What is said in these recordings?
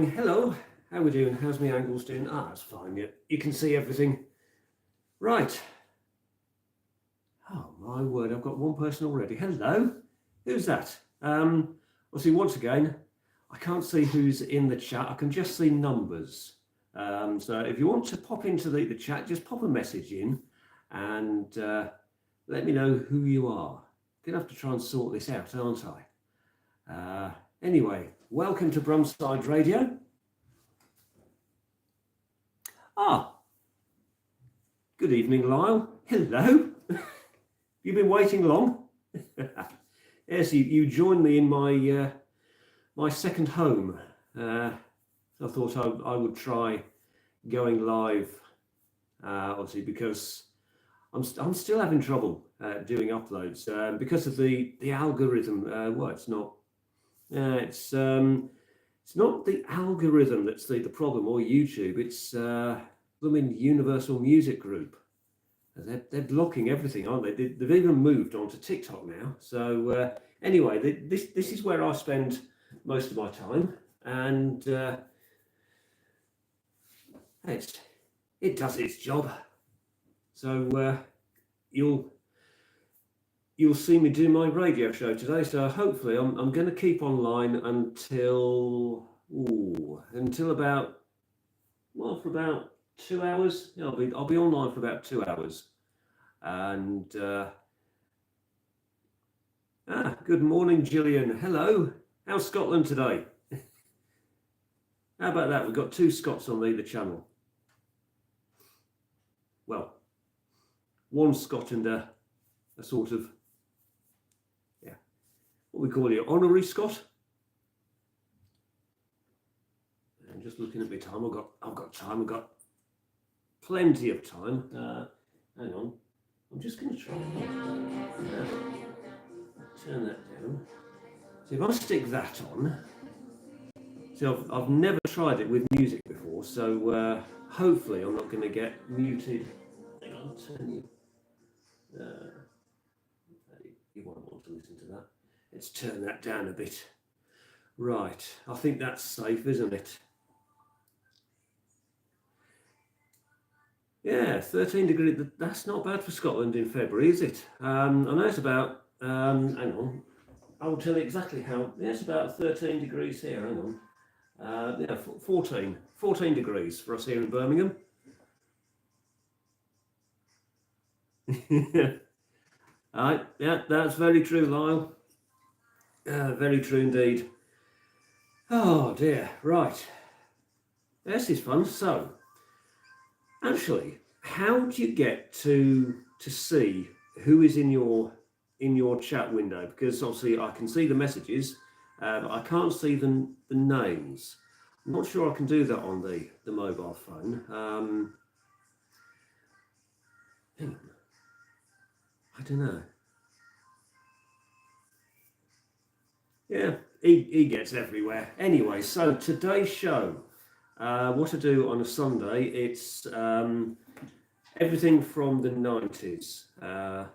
Hello, how are we doing? How's my angles doing? It's fine. Yeah, you can see everything. Right. Oh my word, I've got one person already. Hello, who's that? Well, see, once again, I can't see who's in the chat. I can just see numbers. So if you want to pop into the chat, just pop a message in and let me know who you are. Gonna have to try and sort this out, aren't I? Anyway, welcome to Brumside Radio. Good evening, Lyle. Hello. You've been waiting long? Yes, you joined me in my my second home. So I thought I would try going live, obviously because I'm still having trouble doing uploads because of the algorithm. Well, it's not. It's not the algorithm that's the problem or YouTube. It's Universal Music Group. They're blocking everything, aren't they? They've even moved on to TikTok now. So anyway, this is where I spend most of my time, and it does its job. So you'll see me do my radio show today. So hopefully I'm going to keep online until about for about 2 hours. Yeah, I'll be online for about 2 hours. And good morning, Gillian. Hello. How's Scotland today? How about that? We've got two Scots on the channel. Well, one Scot and a sort of what we call you, honorary Scot. I'm just looking at my time. I've got time. I've got plenty of time. Hang on. I'm just going to try turn that down. So if I stick that on, so I've never tried it with music before, so hopefully I'm not going to get muted. Hang on, turn you. You won't want to listen to that. Let's turn that down a bit. Right, I think that's safe, isn't it? Yeah, 13 degrees. That's not bad for Scotland in February, is it? I know it's about, hang on, I will tell you exactly how. Yeah, it's about 13 degrees here, hang on. 14 degrees for us here in Birmingham. Yeah, that's very true, Lyle. Very true indeed. Oh dear, right. This is fun. So, actually, how do you get to see who is in your chat window? Because obviously I can see the messages, but I can't see the names. I'm not sure I can do that on the mobile phone. Hang on. I don't know. Yeah, he gets everywhere. Anyway, so today's show, what I do on a Sunday, it's everything from the 90s for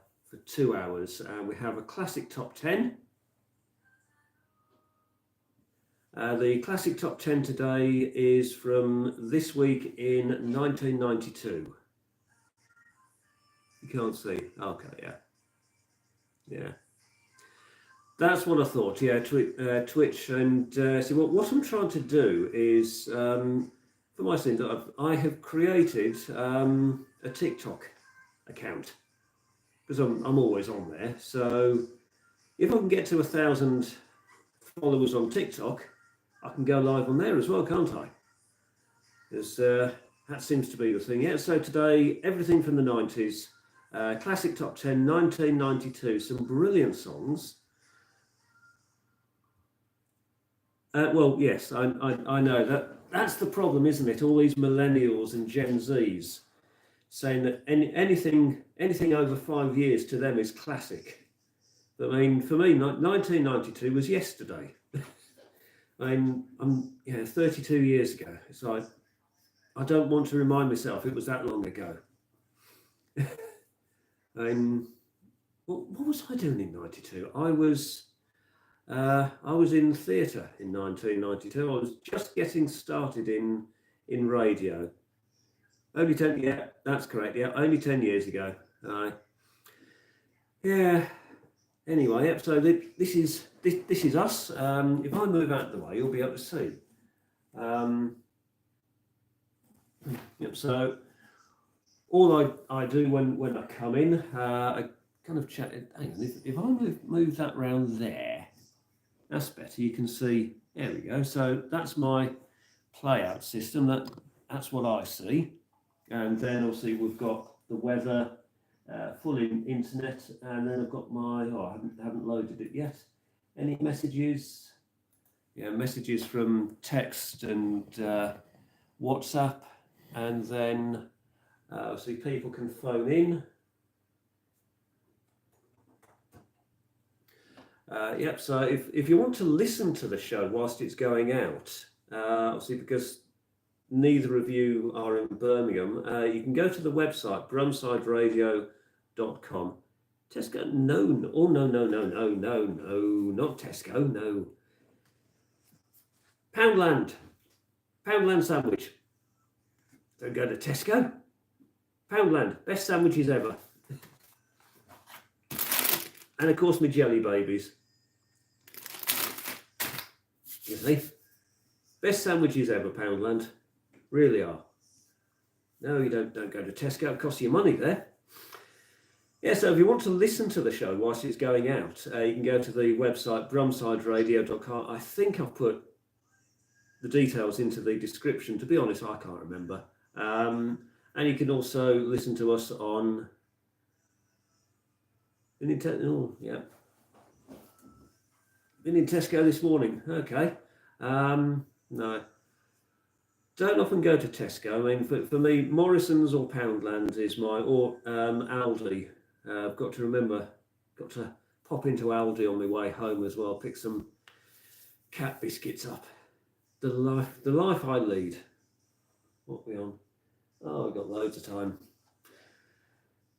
2 hours. We have a classic top 10. The classic top 10 today is from this week in 1992. You can't see. Okay, yeah. That's what I thought. Yeah, Twitch, and see what I'm trying to do is for my sins, I have created a TikTok account because I'm always on there. So if I can get to 1,000 followers on TikTok, I can go live on there as well, can't I? Because that seems to be the thing. Yeah. So today, everything from the 90s, classic top 10, 1992, some brilliant songs. Well, yes, I know that's the problem, isn't it? All these millennials and Gen Zs saying that anything over 5 years to them is classic. But I mean, for me, 1992 was yesterday. I mean, I'm 32 years ago. It's like I don't want to remind myself it was that long ago. What was I doing in 92? I was I was in theatre in 1992. I was just getting started in radio. Only 10, yeah, that's correct. Yeah, only 10 years ago. Yeah. Anyway, yep. So this is us. If I move out of the way, you'll be able to see. Yep. So all I do when I come in, I kind of chat. Hang on. If I move that round there, that's better. You can see. There we go. So that's my playout system. That's what I see. And then obviously we've got the weather, full internet, and then I've got my, I haven't loaded it yet. Any messages? Yeah, messages from text and WhatsApp, and then obviously people can phone in. Yep, so if you want to listen to the show whilst it's going out, obviously because neither of you are in Birmingham, you can go to the website, brumsideradio.com. Tesco, no, not Tesco, no. Poundland sandwich. Don't go to Tesco. Poundland, best sandwiches ever. And of course my jelly babies. You see? Best sandwiches ever, Poundland. Really are. No, you don't go to Tesco. It costs you money there. Yeah, so if you want to listen to the show whilst it's going out, you can go to the website brumsideradio.com. I think I've put the details into the description. To be honest, I can't remember. And you can also listen to us on been in Tesco this morning. Okay. No. Don't often go to Tesco. I mean, for me, Morrison's or Poundland is or Aldi. I've got to pop into Aldi on my way home as well, pick some cat biscuits up. The life I lead. What are we on? Oh, I've got loads of time.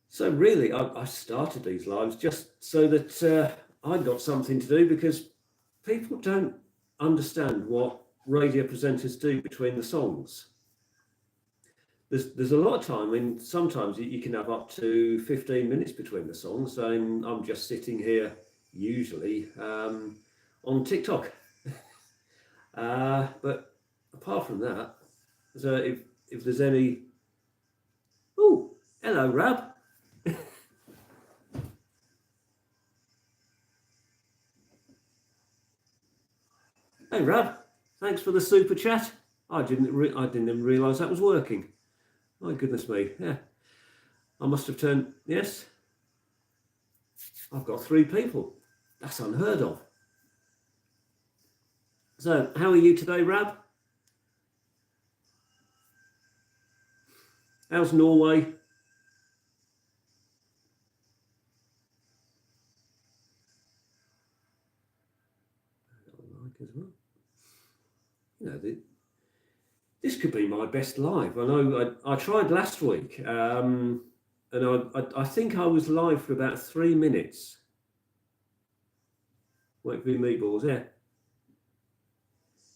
So really, I started these lives just so that I got something to do, because people don't understand what radio presenters do between the songs. There's a lot of time. I mean, sometimes you can have up to 15 minutes between the songs. So I'm just sitting here, usually, on TikTok. But apart from that, so if there's any... Oh, hello, Rab. Hey, Rab. Thanks for the super chat. I didn't even realise that was working. My goodness me. Yeah. I must have turned... Yes. I've got 3 people. That's unheard of. So, how are you today, Rab? How's Norway? As well. You know, this could be my best live. I know I tried last week, and I think I was live for about 3 minutes. Wait for your meatballs, yeah.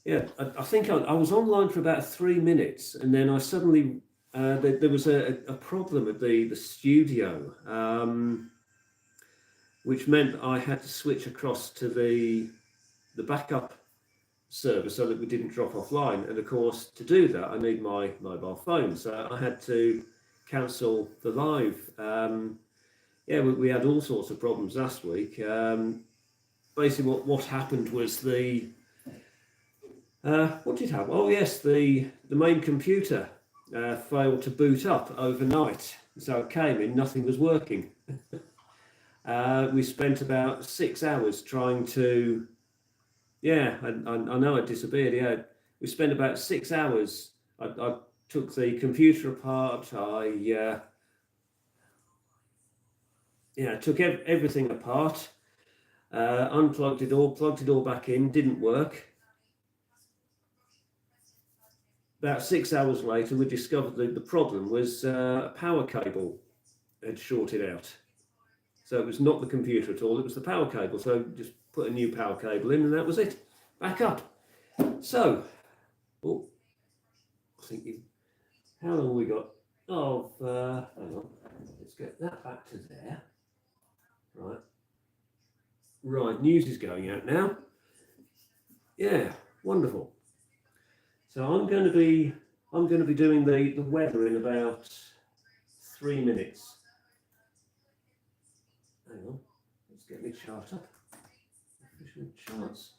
Yeah, I think I was online for about 3 minutes, and then I suddenly there was a problem at the studio, which meant I had to switch across to the backup server so that we didn't drop offline. And of course, to do that, I need my mobile phone. So I had to cancel the live. Yeah, we had all sorts of problems last week. Basically, what happened was what did happen? Oh yes, the main computer failed to boot up overnight. So it came in, nothing was working. We spent about 6 hours trying to... Yeah, I know I disappeared. Yeah, we spent about 6 hours. I took the computer apart. I took everything apart, unplugged it all, plugged it all back in. Didn't work. About 6 hours later, we discovered the problem was a power cable had shorted out. So it was not the computer at all. It was the power cable. So just put a new power cable in, and that was it. Back up. So, oh, I think how long have we got? Oh, hang on. Let's get that back to there. Right. Right, news is going out now. Yeah, wonderful. So I'm going to be doing the weather in about 3 minutes. Hang on, let's get my chart up. Official charts.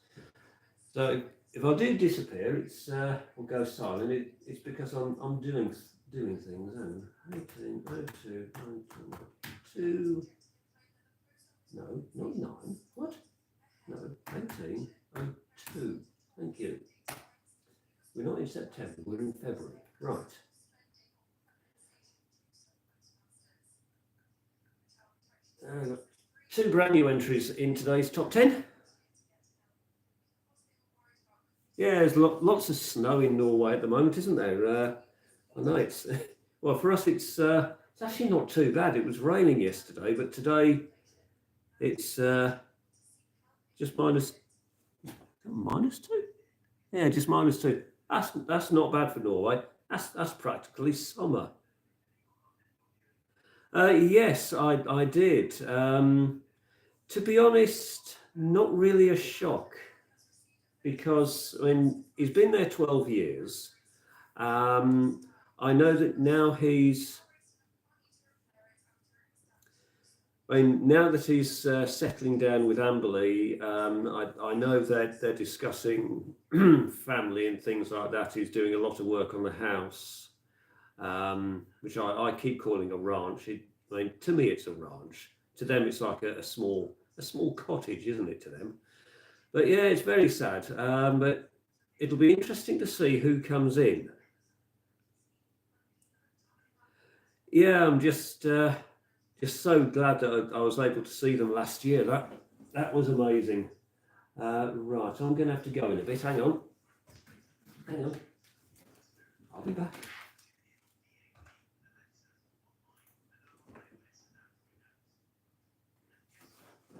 So if I do disappear, it's or go silent. It's because I'm doing things. And 18, 02, 2. No, not 9. What? No, 18, 02. Thank you. We're not in September, we're in February. Right. Got 2 brand new entries in today's top 10. Yeah, there's lots of snow in Norway at the moment, isn't there? I know it's, well, for us it's actually not too bad. It was raining yesterday, but today it's just -2. Yeah, just -2. That's not bad for Norway. That's practically summer. Yes, I did. To be honest, not really a shock, because he's been there 12 years. I know that now now that he's settling down with Amberley, I know that they're discussing family and things like that. He's doing a lot of work on the house, which I keep calling a ranch. To me, it's a ranch. To them, it's like a small cottage, isn't it, to them? But yeah, it's very sad. But it'll be interesting to see who comes in. Yeah, I'm just so glad that I was able to see them last year. That was amazing. Right, I'm going to have to go in a bit. Hang on. I'll be back.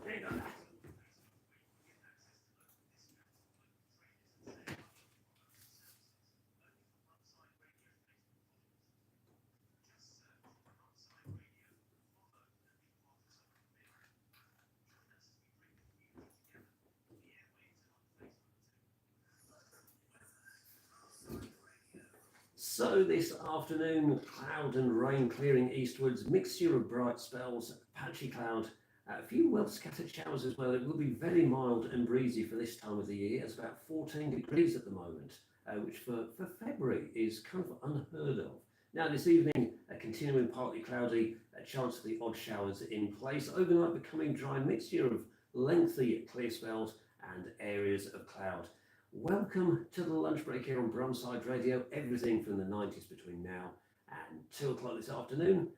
Hang on. So this afternoon, cloud and rain clearing eastwards, mixture of bright spells, patchy cloud, a few well scattered showers as well. It will be very mild and breezy for this time of the year. It's about 14 degrees at the moment, which for February is kind of unheard of. Now this evening, continuing partly cloudy, a chance of the odd showers in place. Overnight becoming dry, mixture of lengthy clear spells and areas of cloud. Welcome to the lunch break here on Brumside Radio. Everything from the 90s between now and 2 o'clock this afternoon.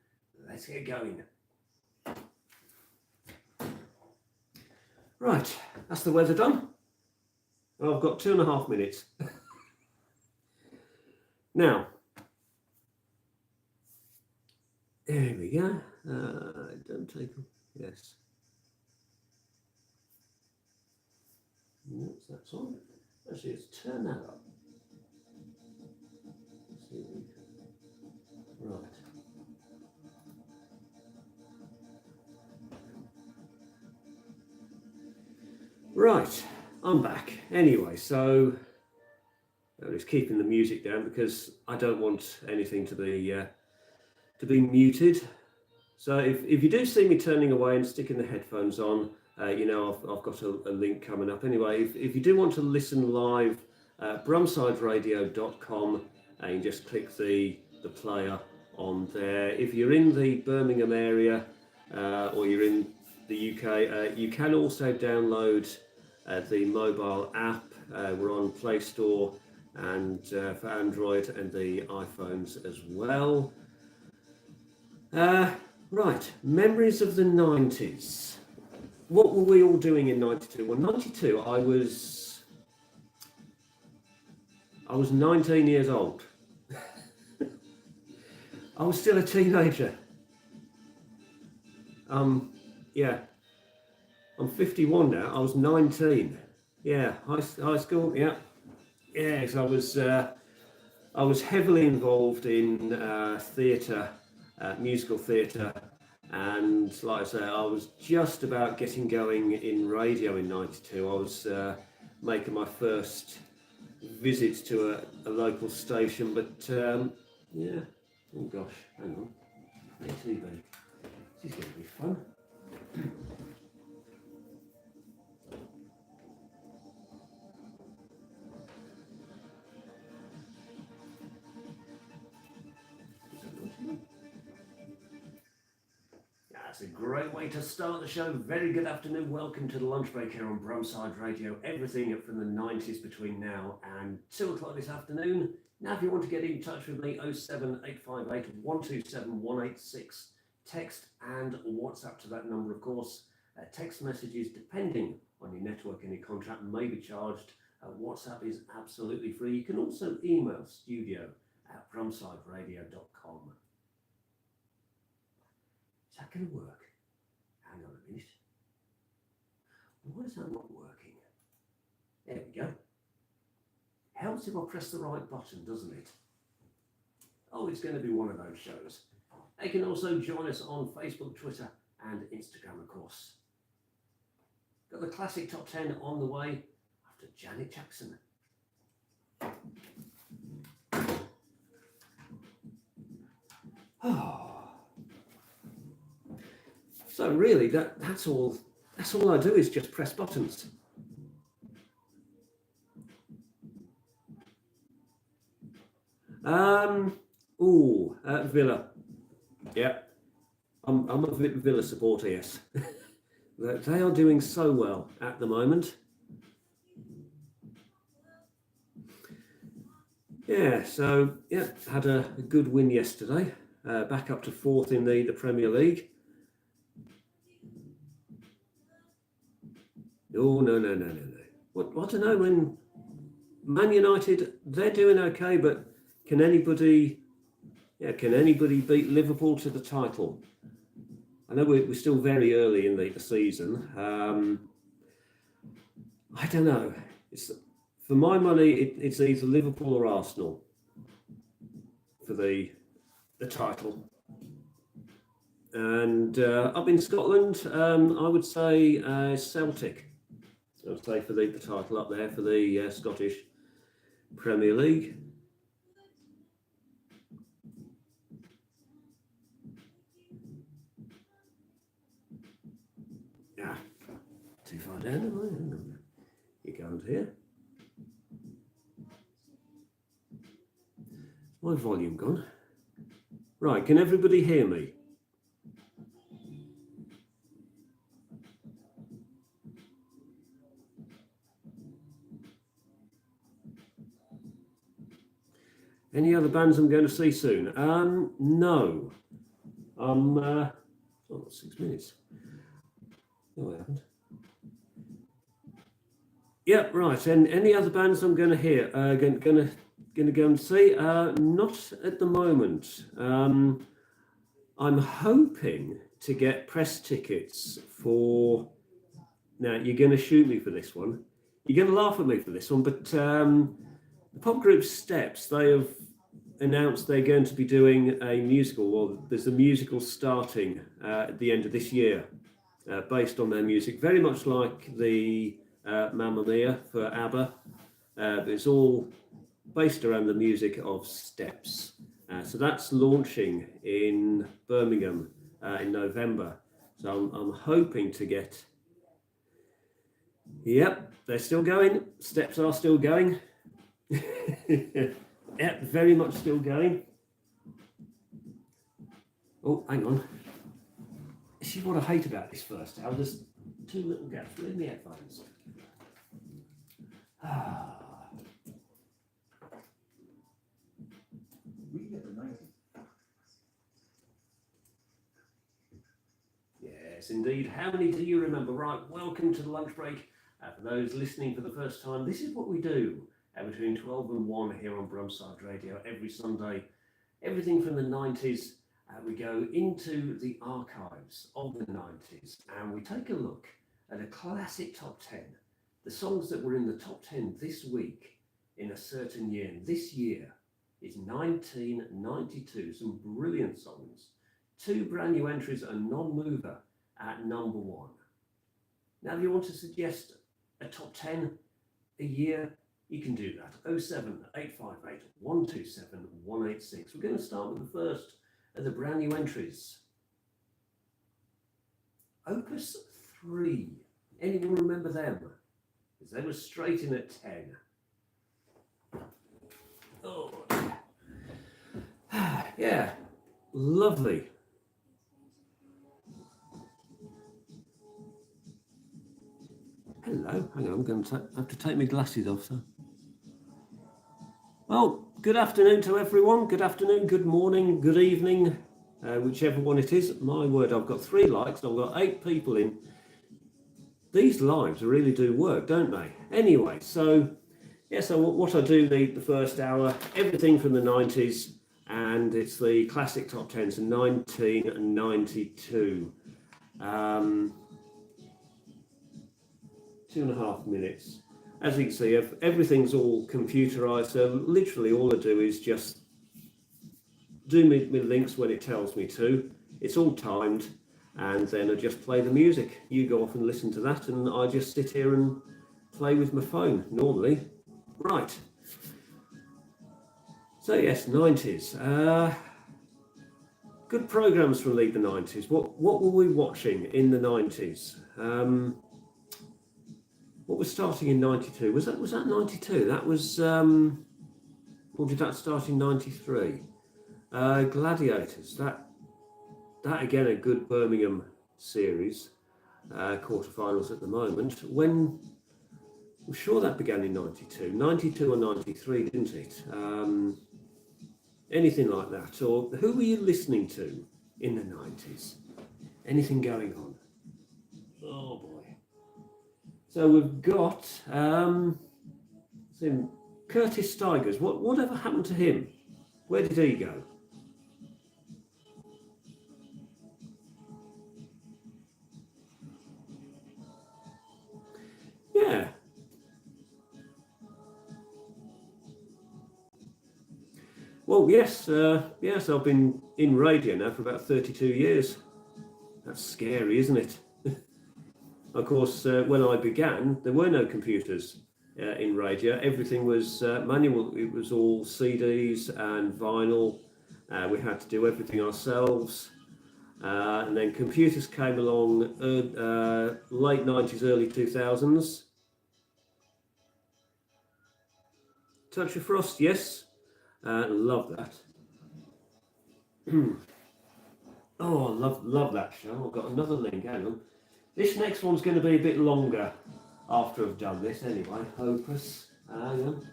Let's get going. Right, that's the weather done. I've got 2.5 minutes. Now, there we go. Don't take them. Yes. Yes, that's on. Actually, let's turn that up. Let's see what we can. Right. Right, I'm back. Anyway, so I'm just keeping the music down because I don't want anything to be muted. So if you do see me turning away and sticking the headphones on, you know, I've got a link coming up. Anyway, if you do want to listen live, brumsideradio.com, and you just click the player on there. If you're in the Birmingham area or you're in the UK, you can also download the mobile app. We're on Play Store and for Android and the iPhones as well. Right, memories of the 90s. What were we all doing in 92? Well, 92, I was 19 years old. I was still a teenager. Yeah. I'm 51 now. I was 19. Yeah, high school. Yeah, yeah. So I was heavily involved in theatre, musical theatre, and like I say, I was just about getting going in radio in '92. I was making my first visit to a local station, but yeah. Oh gosh, hang on. ATV. This is going to be fun. That's a great way to start the show. Very good afternoon. Welcome to the lunch break here on Brumside Radio. Everything from the 90s between now and 2 o'clock this afternoon. Now, if you want to get in touch with me, 07858 127 186. Text and WhatsApp to that number, of course. Text messages, depending on your network and your contract, may be charged. WhatsApp is absolutely free. You can also email studio@brumsideradio.com. Is that going to work? Hang on a minute. Why is that not working? There we go. Helps if I press the right button, doesn't it? Oh, it's going to be one of those shows. You can also join us on Facebook, Twitter, and Instagram, of course. Got the classic top 10 on the way after Janet Jackson. So really, that's all I do is just press buttons. Villa. Yeah, I'm a Villa supporter, yes. They are doing so well at the moment. Yeah, so yeah, had a good win yesterday. Back up to 4th in the Premier League. Oh, no. What I don't know, when Man United, they're doing okay, but can anybody beat Liverpool to the title? I know we're still very early in the season. I don't know. For my money, it's either Liverpool or Arsenal for the title. And up in Scotland, I would say Celtic. I would say for the title up there for the Scottish Premier League. Yeah, too far down. You can't hear. My volume gone. Right, can everybody hear me? Any other bands I'm going to see soon? No. 6 minutes. No, I haven't. Yeah, right. And any other bands I'm going to hear? Going to go and see? Not at the moment. I'm hoping to get press tickets for. Now you're going to shoot me for this one. You're going to laugh at me for this one, but the pop group Steps, they have announced they're going to be doing a musical. Well, there's a musical starting at the end of this year, based on their music, very much like the Mamma Mia for ABBA. But it's all based around the music of Steps. So that's launching in Birmingham in November. So I'm hoping to get. Yep, they're still going. Steps are still going. Yep, very much still going. Oh, hang on. This is what I hate about this first. There's 2 little gaps. Where's my headphones? Yes, indeed. How many do you remember? Right, welcome to the lunch break. For those listening for the first time, this is what we do between 12 and 1 here on Brumside Radio every Sunday. Everything from the 90s. We go into the archives of the 90s and we take a look at a classic top 10. The songs that were in the top 10 this week in a certain year. And this year is 1992. Some brilliant songs. 2 brand new entries, a non-mover at number 1. Now, if you want to suggest a top 10 a year, you can do that. 07858 127 186. We're going to start with the first of the brand new entries. Opus 3. Anyone remember them? Because they were straight in at 10. Oh, yeah, lovely. Hello, hang on, I'm going to have to take my glasses off. So. Well, good afternoon to everyone. Good afternoon, good morning, good evening, whichever one it is. My word, I've got 3 likes. I've got 8 people in. These lives really do work, don't they? Anyway, so yeah, so what I do the first hour, everything from the 90s, and it's the classic top 10s in 1992. 2.5 minutes. As you can see, everything's all computerized, so literally all I do is just do my links when it tells me to. It's all timed, and then I just play the music. You go off and listen to that, and I just sit here and play with my phone, normally. Right. So yes, 90s. Good programs from the 90s. What were we watching in the 90s? What was starting in 92? Was that 92? That was, or did that start in 93? Gladiators. That again, a good Birmingham series. Quarterfinals at the moment. I'm sure that began in 92. 92 or 93, didn't it? Anything like that. Or who were you listening to in the 90s? Anything going on? Oh boy. So we've got Curtis Stigers. Whatever happened to him? Where did he go? Yeah. Well, yes, I've been in radio now for about 32 years. That's scary, isn't it? Of course, when I began, there were no computers in radio. Everything was manual. It was all CDs and vinyl. We had to do everything ourselves. And then computers came along late 90s, early 2000s. Touch of Frost, yes. Love that. Oh, I love that show. I've got another link, hang on. This next one's going to be a bit longer after I've done this anyway. Opus. Hang on.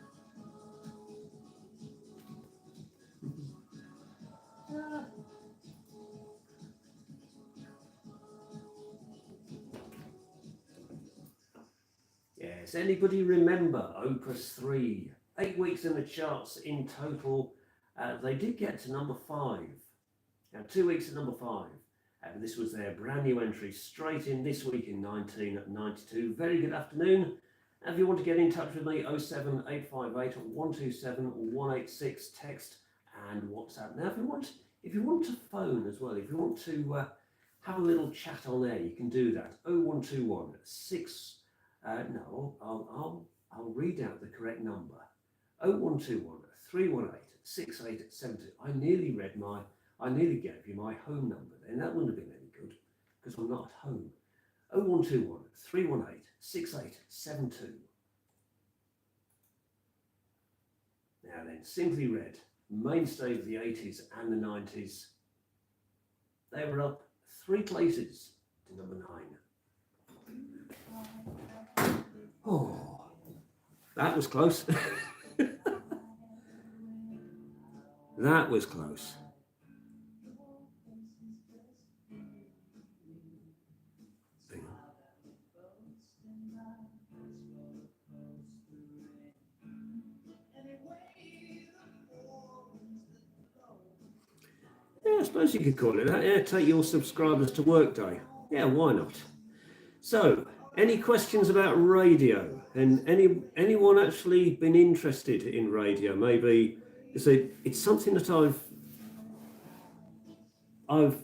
Yes, anybody remember Opus 3? 8 weeks in the charts in total. They did get to number 5. Now 2 weeks at number 5. This was their brand new entry straight in this week in 1992. Very good afternoon. And if you want to get in touch with me, 07858 127 186, text and WhatsApp. Now if you want to phone as well, if you want to have a little chat on air, you can do that. 0121 I'll read out the correct number. 0121 318 6872. I nearly gave you my home number then. That wouldn't have been any good because I'm not at home. 0121 318 6872. Now then, Simply Red, mainstay of the 80s and the 90s. They were up 3 places to number 9. Oh, that was close. That was close. Yeah, I suppose you could call it that. Yeah, take your subscribers to work day. Yeah, why not? So, Any questions about radio? And anyone actually been interested in radio? Maybe it's something that I've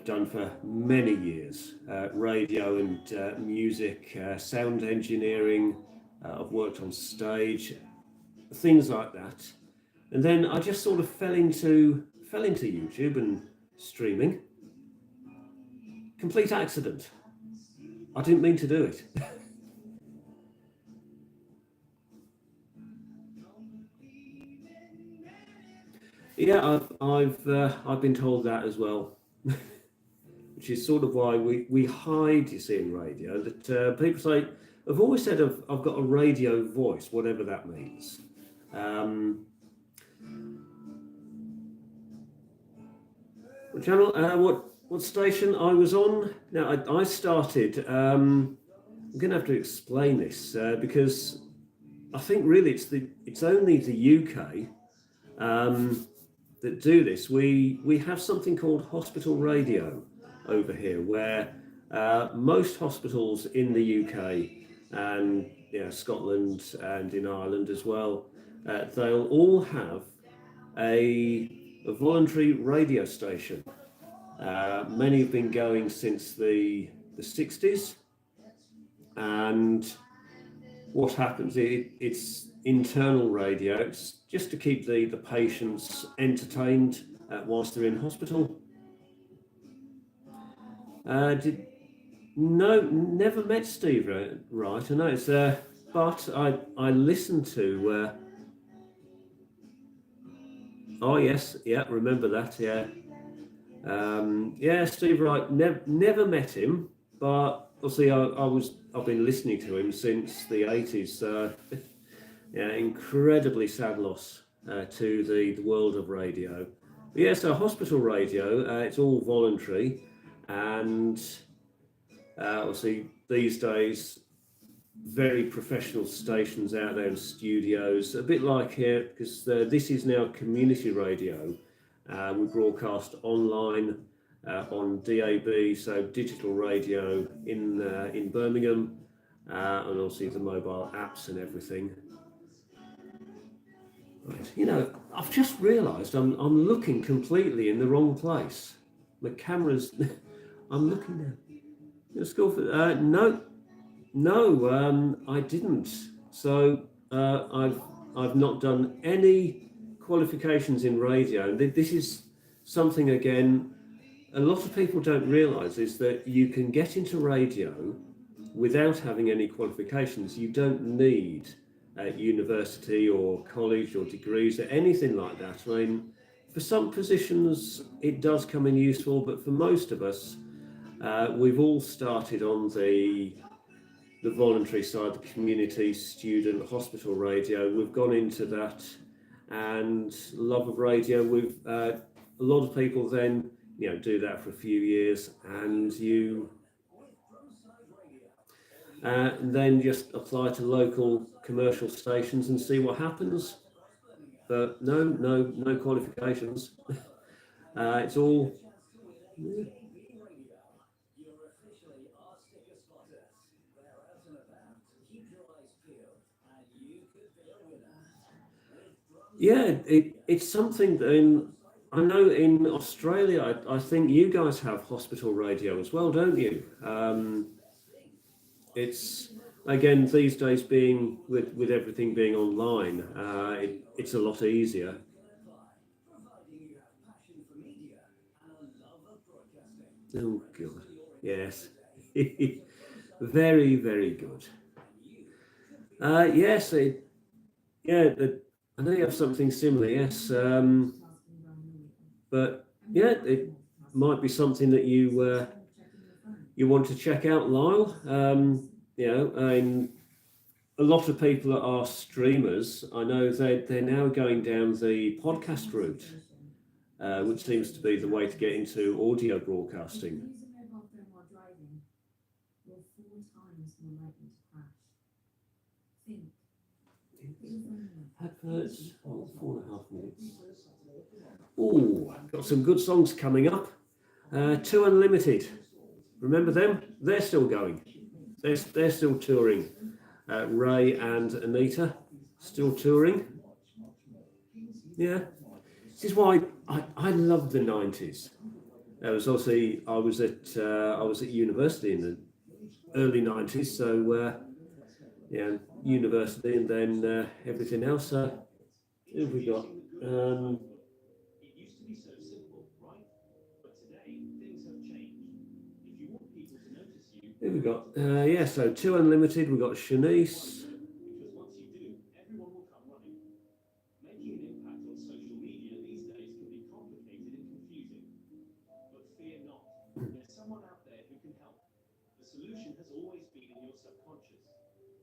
done for many years. Radio and music, sound engineering. I've worked on stage, things like that. And then I just sort of fell into YouTube and streaming. Complete accident. I didn't mean to do it. Yeah, I've been told that as well, which is sort of why we hide, you see, in radio. That people say, I've always said I've got a radio voice, whatever that means. What channel? What station I was on? Now I started. I'm going to have to explain this because I think really it's only the UK that do this. We have something called hospital radio over here, where most hospitals in the UK and Scotland and in Ireland as well, they'll all have a voluntary radio station. Many have been going since the 60s, and what happens, it's internal radio. It's just to keep the patients entertained whilst they're in hospital. No, never met Steve, right? I know it's but I listened to. Oh yes, yeah, remember that, yeah. Yeah, Steve Wright. Never met him, but obviously I've been listening to him since the 80s. Yeah, incredibly sad loss to the world of radio. But yeah, so hospital radio, it's all voluntary, and obviously these days very professional stations out there in studios, a bit like here, because this is now community radio. We broadcast online on DAB, so digital radio in Birmingham, and also the mobile apps and everything. Right. I've just realised I'm looking completely in the wrong place. My camera's. I'm looking now. School for no, I didn't. So I've not done any qualifications in radio. This is something, again, a lot of people don't realise, is that you can get into radio without having any qualifications. You don't need university or college or degrees or anything like that. I mean, for some positions it does come in useful, but for most of us, we've all started on the voluntary side, the community, student, hospital radio. We've gone into that, and love of radio. A lot of people then do that for a few years, and you then just apply to local commercial stations and see what happens. But no qualifications. It's all. Yeah, it's something that I know in Australia, I think you guys have hospital radio as well, don't you? It's, again, these days, being with everything being online, it's a lot easier. Oh God, yes. Very, very good. Yes, I know you have something similar, yes. But yeah, it might be something that you want to check out, Lyle. And a lot of people that are streamers, I know they're now going down the podcast route, which seems to be the way to get into audio broadcasting. Adverts, 4.5 minutes. Oh, got some good songs coming up. 2 Unlimited. Remember them? They're still going. they're still touring. Ray and Anita still touring. Yeah, this is why I love the 90s. It was obviously I was at university in the early 90s, so yeah, university, and then everything else. Who have we got? Who we got? Yeah, so 2 Unlimited. We got Shanice.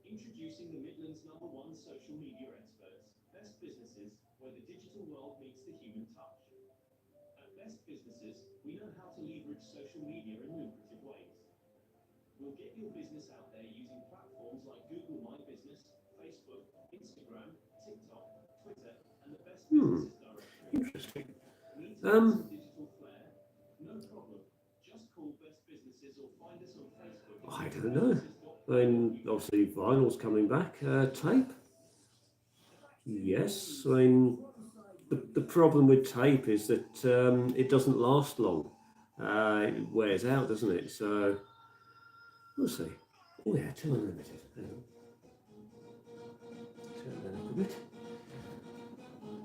Introducing the Midlands #1 social media experts, Best Businesses, where the digital world meets the human touch. At Best Businesses, we know how to leverage social media in lucrative ways. We'll get your business out there using platforms like Google My Business, Facebook, Instagram, TikTok, Twitter, and the Best Businesses directory. Interesting. Need to have some digital flair? No problem. Just call Best Businesses or find us on Facebook. I don't know. I mean, obviously vinyl's coming back. Tape? Yes. I mean, the problem with tape is that it doesn't last long. It wears out, doesn't it? So we'll see. Oh yeah, 2 Unlimited. Hang on. Turn that up a bit.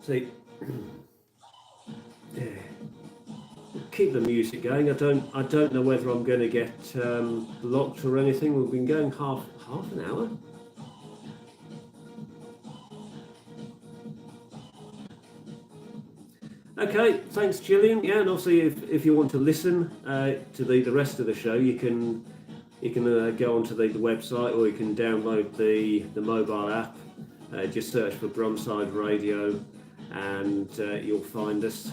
See, yeah. Keep the music going. I don't know whether I'm going to get blocked or anything. We've been going half an hour. Okay, thanks, Gillian. Yeah, and obviously, if you want to listen to the rest of the show, you can go onto the website, or you can download the mobile app. Just search for Brumside Radio, and you'll find us.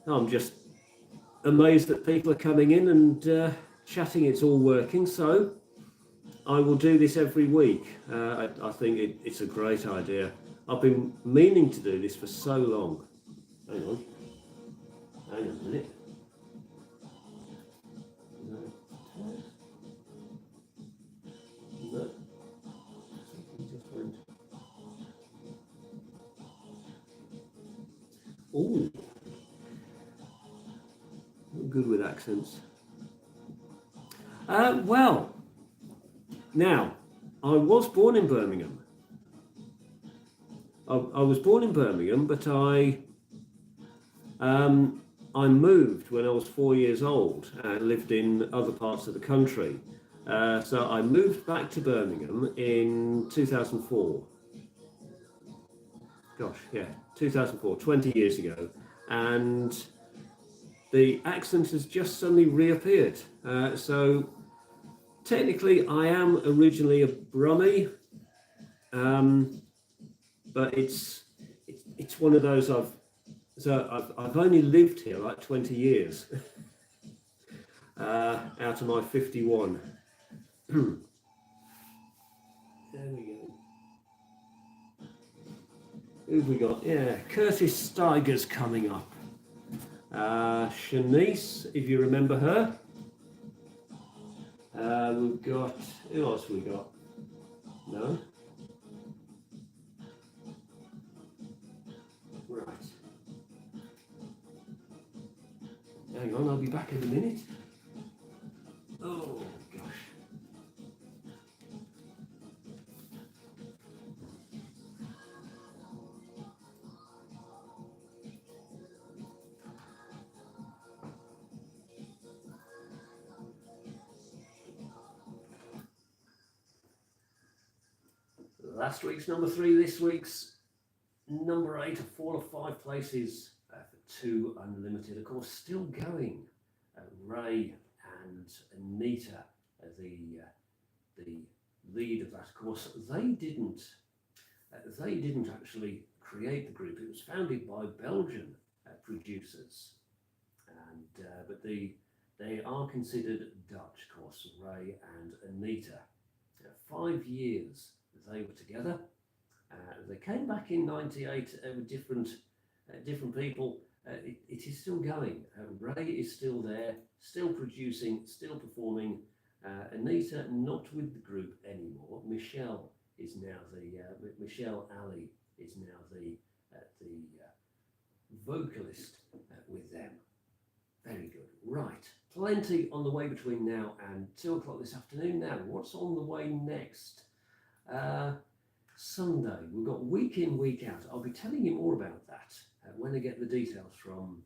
I'm just amazed that people are coming in and chatting. It's all working, so I will do this every week. I think it's a great idea. I've been meaning to do this for so long. Hang on a minute. No. Just went. Oh, good with accents. Well, now, I was born in Birmingham. I was born in Birmingham, but I moved when I was 4 years old and lived in other parts of the country. So I moved back to Birmingham in 2004. Gosh, yeah, 2004, 20 years ago. And the accent has just suddenly reappeared. So technically, I am originally a Brummie, but it's one of those I've only lived here like 20 years out of my 51. There we go. Who've we got? Yeah, Curtis Steiger's coming up. Shanice, if you remember her. We've got, who else we got? No? Right. Hang on, I'll be back in a minute. Oh, gosh. Last week's number 3, this week's number 8, a fall of 5 places for 2 Unlimited. Of course, still going. Ray and Anita, the lead of that. Of course, they didn't actually create the group. It was founded by Belgian producers, and but they are considered Dutch. Of course, Ray and Anita. 5 years they were together. They came back in '98 with different different people. It is still going. Ray is still there, still producing, still performing. Anita, not with the group anymore. Michelle is now Michelle Ali is now the vocalist with them. Very good. Right, plenty on the way between now and 2 o'clock this afternoon. Now, what's on the way next? Sunday, we've got week in, week out. I'll be telling you more about that when I get the details from,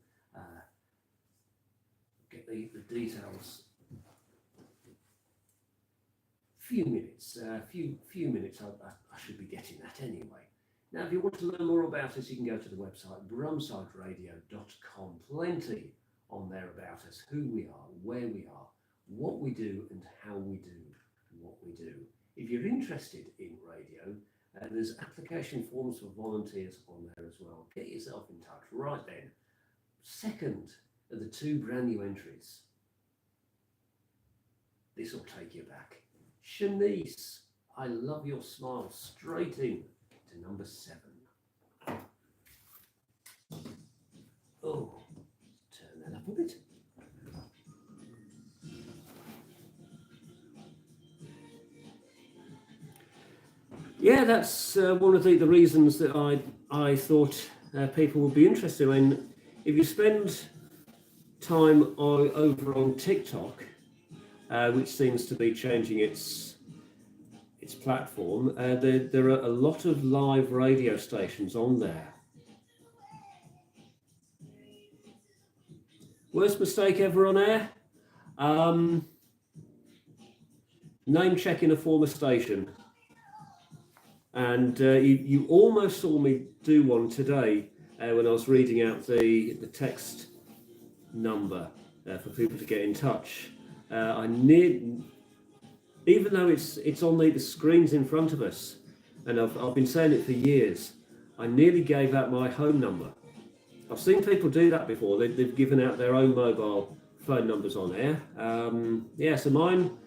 few minutes, few minutes, I should be getting that anyway. Now, if you want to learn more about us, you can go to the website, brumsideradio.com. Plenty on there about us, who we are, where we are, what we do and how we do what we do. If you're interested in radio, there's application forms for volunteers on there as well. Get yourself in touch. Right then, second of the 2 brand new entries. This will take you back. Shanice, I love your smile, straight in to number 7. Oh, turn that up a bit. Yeah, that's one of the reasons that I thought people would be interested in. If you spend time over on TikTok, which seems to be changing its platform, there are a lot of live radio stations on there. Worst mistake ever on air? Name checking a former station. And you almost saw me do one today when I was reading out the text number for people to get in touch. Even though it's on the screens in front of us, and I've been saying it for years, I nearly gave out my home number. I've seen people do that before. They've given out their own mobile phone numbers on air. So mine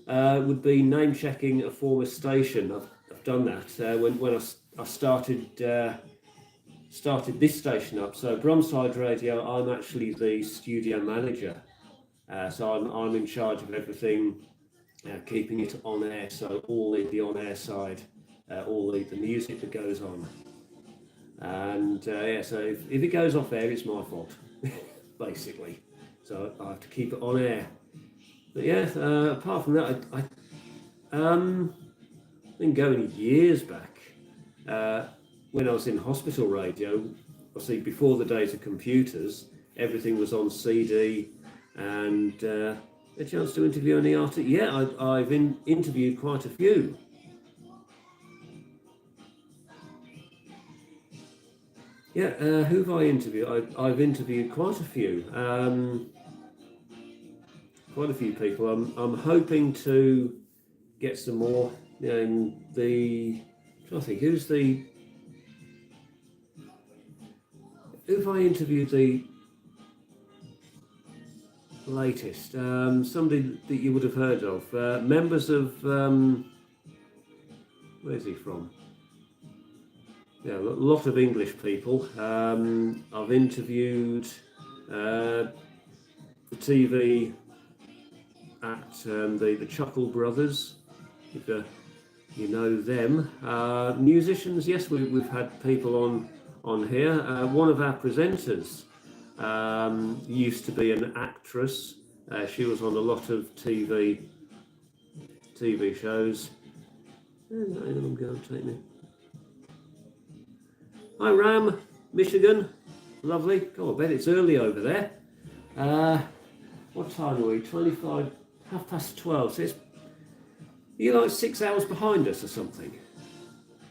would be name checking a former station. I've done that when I started this station up. So Brumside Radio, I'm actually the studio manager. So I'm in charge of everything, keeping it on air. So all the on air side, all the music that goes on. And so if it goes off air, it's my fault, basically. So I have to keep it on air. But yeah, apart from that, I've been going years back. When I was in hospital radio, obviously before the days of computers, everything was on CD, and a chance to interview any artist. Yeah, I've interviewed quite a few. Yeah, who have I interviewed? I've interviewed quite a few. Quite a few people. I'm hoping to get some more. I'm trying to think, who have I interviewed the latest? Somebody that you would have heard of. Members of, where's he from? Yeah, a lot of English people. I've interviewed the TV at the Chuckle Brothers, if you know them. Musicians, yes, we've had people on here. One of our presenters used to be an actress. She was on a lot of TV shows. Hang on, I'm going to take me. Hi Ram, Michigan, lovely. Oh, I bet it's early over there. What time are we? 12:30. So you're like 6 hours behind us or something,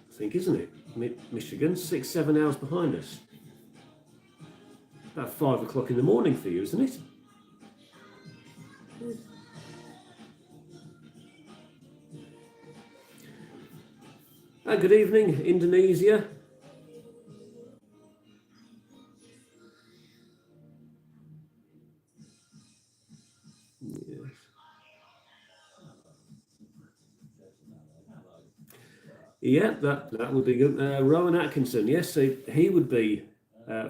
I think, isn't it? Michigan, 6-7 hours behind us. About 5 o'clock in the morning for you, isn't it? Good evening, Indonesia. Yeah, that would be good. Rowan Atkinson, yes, so he would be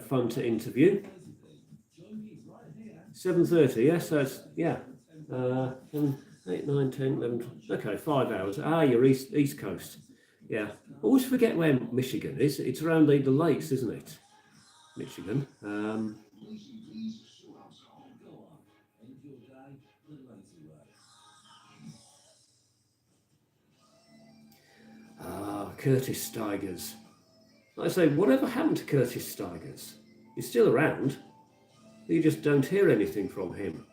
fun to interview. 7:30, yes, that's, yeah. 7, 8, 9, 10, 11, 12, okay, 5 hours. Ah, you're East Coast. Yeah. Always forget where Michigan is. It's around the lakes, isn't it? Michigan. Curtis Stigers. Like I say, whatever happened to Curtis Stigers? He's still around. You just don't hear anything from him.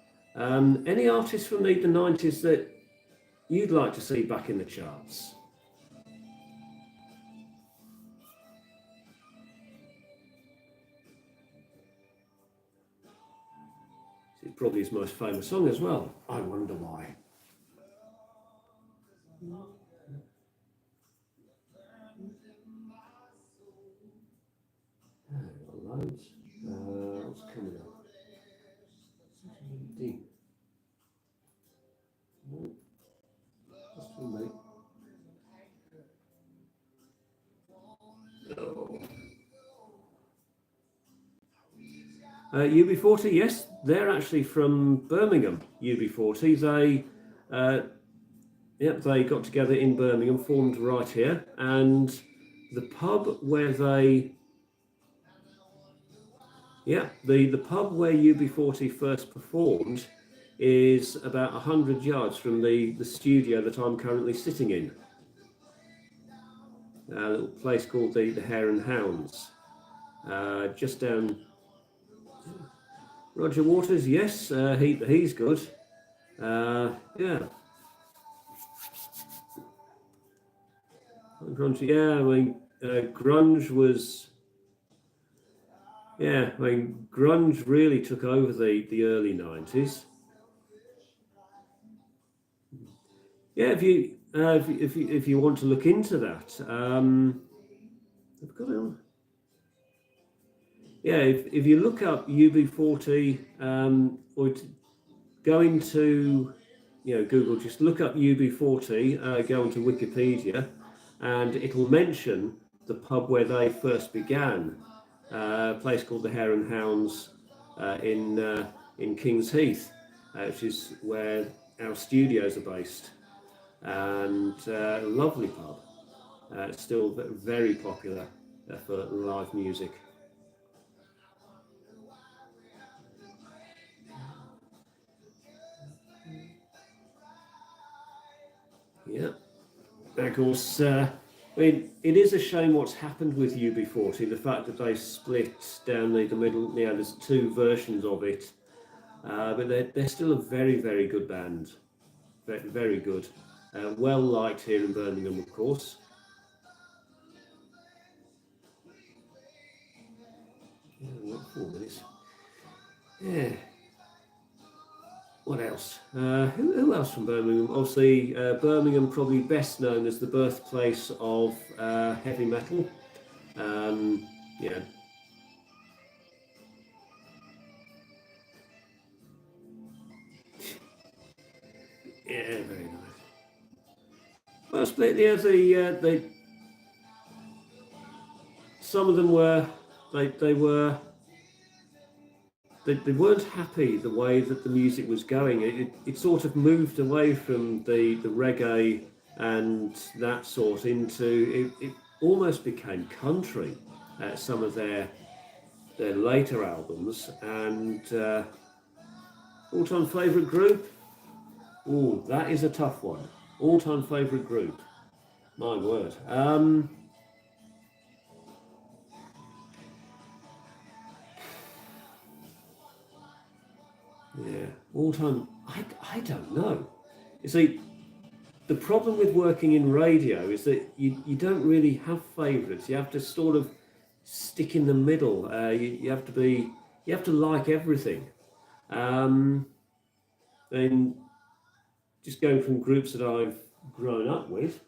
Any artists from the 90s that you'd like to see back in the charts? It's probably his most famous song as well. I Wonder Why. Loads. What's coming up? D. No. Just for me. UB40, yes, they're actually from Birmingham. UB40, they got together in Birmingham, formed right here, and the pub where they, the pub where UB40 first performed is about 100 yards from the studio that I'm currently sitting in. A little place called the Hare and Hounds, just down. Roger Waters, yes, he's good. Yeah. Grunge, yeah, I mean, grunge was, yeah, I mean, grunge really took over the early 90s. Yeah, if you want to look into that, I've got it on. Yeah, if you look up UB40, or go into, Google, just look up UB40, go onto Wikipedia, and it'll mention the pub where they first began, a place called the Hare and Hounds in Kings Heath, which is where our studios are based, and a lovely pub. It's still very popular for live music. Yeah, of course. I mean, it is a shame what's happened with UB40. The fact that they split down the middle. Yeah, there's two versions of it, but they're still a very, very good band. Very, very good. Well liked here in Birmingham, of course. Yeah, 4 minutes. Yeah. What else? Who else from Birmingham? Obviously, Birmingham probably best known as the birthplace of heavy metal. Yeah. Yeah, very nice. Well, split. Yeah, they some of them were they weren't happy the way that the music was going. It sort of moved away from the reggae and that sort into it almost became country at some of their later albums. And all-time favourite group? Oh, that is a tough one. All-time favourite group? My word. Yeah, all-time. I don't know. You see, the problem with working in radio is that you don't really have favourites. You have to sort of stick in the middle. You have to like everything. And just going from groups that I've grown up with.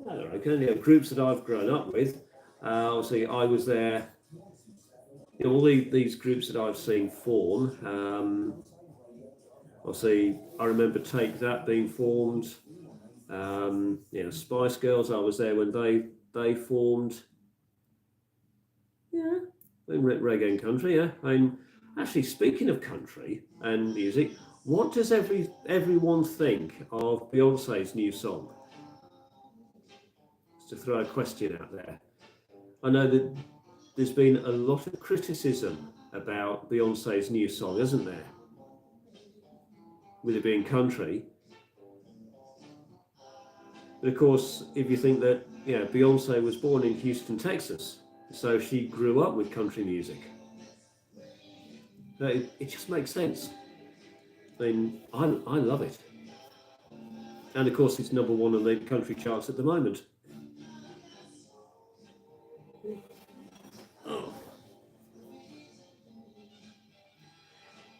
I don't know, groups that I've grown up with. Obviously, I was there. All these groups that I've seen form. Obviously, I remember Take That being formed. Spice Girls, I was there when they formed. Reggae and country, yeah. I mean, actually, speaking of country and music, what does everyone think of Beyonce's new song? Just to throw a question out there. I know that there's been a lot of criticism about Beyonce's new song, isn't there? With it being country. But of course, if you think that, Beyonce was born in Houston, Texas, so she grew up with country music. It just makes sense. I mean, I love it. And of course, it's number one on the country charts at the moment. Oh.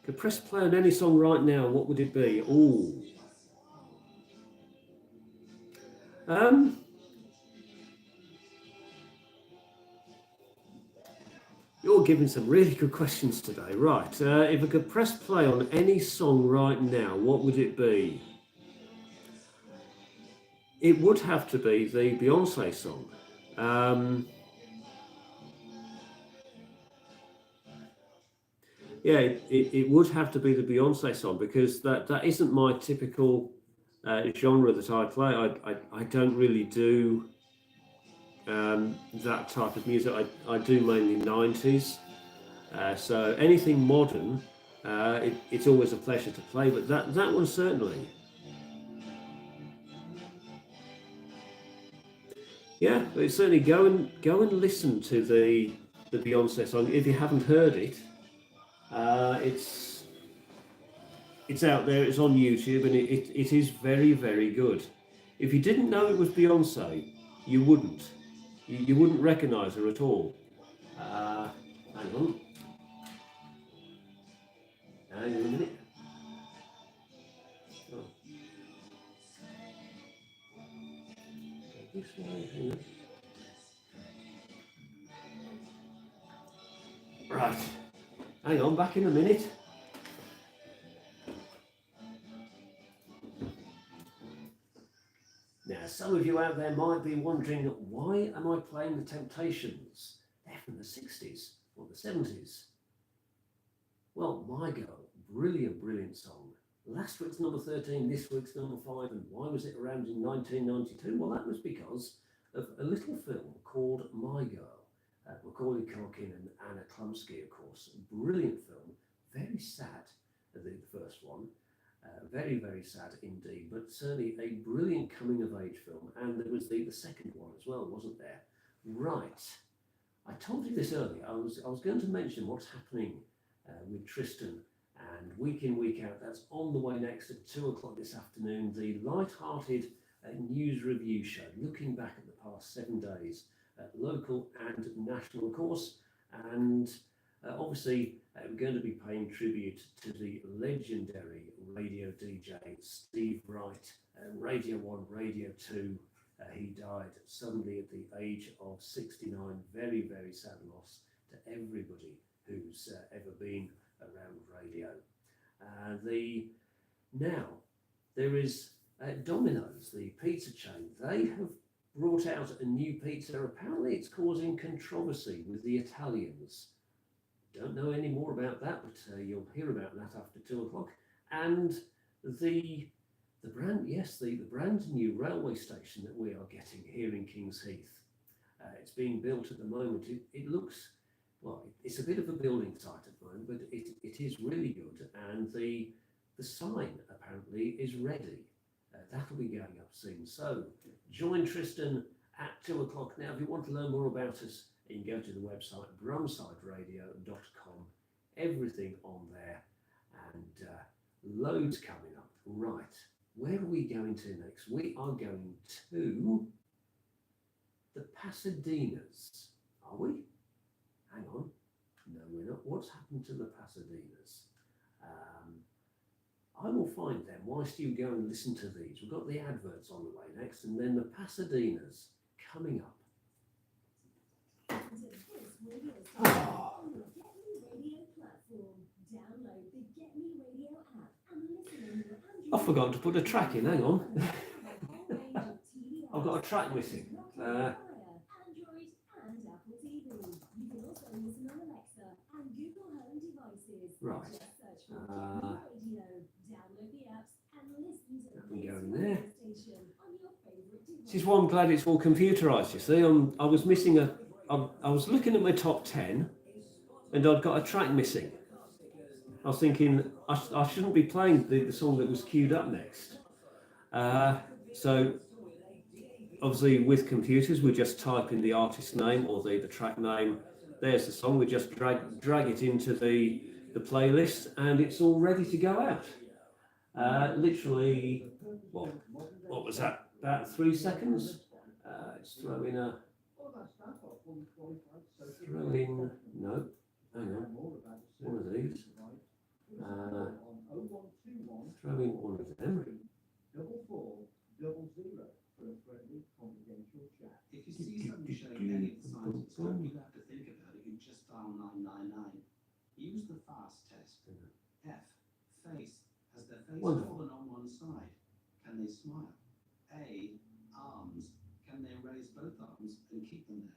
Could press play on any song right now, what would it be? Ooh. You're giving some really good questions today. Right, if I could press play on any song right now, what would it be? It would have to be the Beyonce song. Yeah, it would have to be the Beyonce song because that isn't my typical genre that I play. I don't really do that type of music. I do mainly 90s. So anything modern, it's always a pleasure to play, but that one certainly. Yeah, but certainly go and listen to the Beyonce song if you haven't heard it. It's out there. It's on YouTube, and it is very, very good. If you didn't know it was Beyonce, you wouldn't. You wouldn't recognise her at all. Hang on. Hang on a minute. Oh. This way, hang on. Right. Hang on, back in a minute. Now, some of you out there might be wondering, why am I playing the Temptations? They're from the 60s or the 70s. Well, My Girl, brilliant, brilliant song. Last week's number 13, this week's number 5, and why was it around in 1992? Well, that was because of a little film called My Girl. Macaulay Culkin and Anna Klumsky, of course. Brilliant film, very sad, the first one. Very, very sad indeed, but certainly a brilliant coming-of-age film. And there was the second one as well, wasn't there? Right. I told you this earlier. I was going to mention what's happening with Tristan and Week In, Week Out. That's on the way next at 2 o'clock this afternoon. The light-hearted news review show, looking back at the past 7 days, local and national, of course. And obviously, we're going to be paying tribute to the legendary radio DJ Steve Wright, Radio 1, Radio 2. He died suddenly at the age of 69. Very, very sad loss to everybody who's ever been around radio. Now, there is Domino's, the pizza chain. They have brought out a new pizza. Apparently, it's causing controversy with the Italians. Don't know any more about that, but you'll hear about that after 2 o'clock. And the brand new railway station that we are getting here in Kings Heath. It's being built at the moment. It looks, well, it's a bit of a building site at the moment, but it is really good. And the sign apparently is ready. That'll be going up soon. So join Tristan at 2 o'clock. Now, if you want to learn more about us, you can go to the website brumsideradio.com. Everything on there, and loads coming up. Right, where are we going to next? We are going to the Pasadenas. Are we? Hang on. No, we're not. What's happened to the Pasadenas? I will find them whilst you go and listen to these. We've got the adverts on the way next, and then the Pasadenas coming up. I've forgotten to put a track in, hang on. I've got a track missing. That can go in there. This is why I'm glad it's all computerised. You see, I was missing I was looking at my top 10, and I'd got a track missing. I was thinking I shouldn't be playing the song that was queued up next. So obviously with computers, we just type in the artist name or the track name. There's the song. We just drag it into the playlist, and it's all ready to go out. Literally, what was that? About 3 seconds. Let's throw in no, hang on, one of these. Throw in one of them. If you see something showing any of the signs it's good, you have to think about it. You just dial 999. Use the fast test. F. Face. Has their face fallen on one side? Can they smile? A. Arms. Can they raise both arms and keep them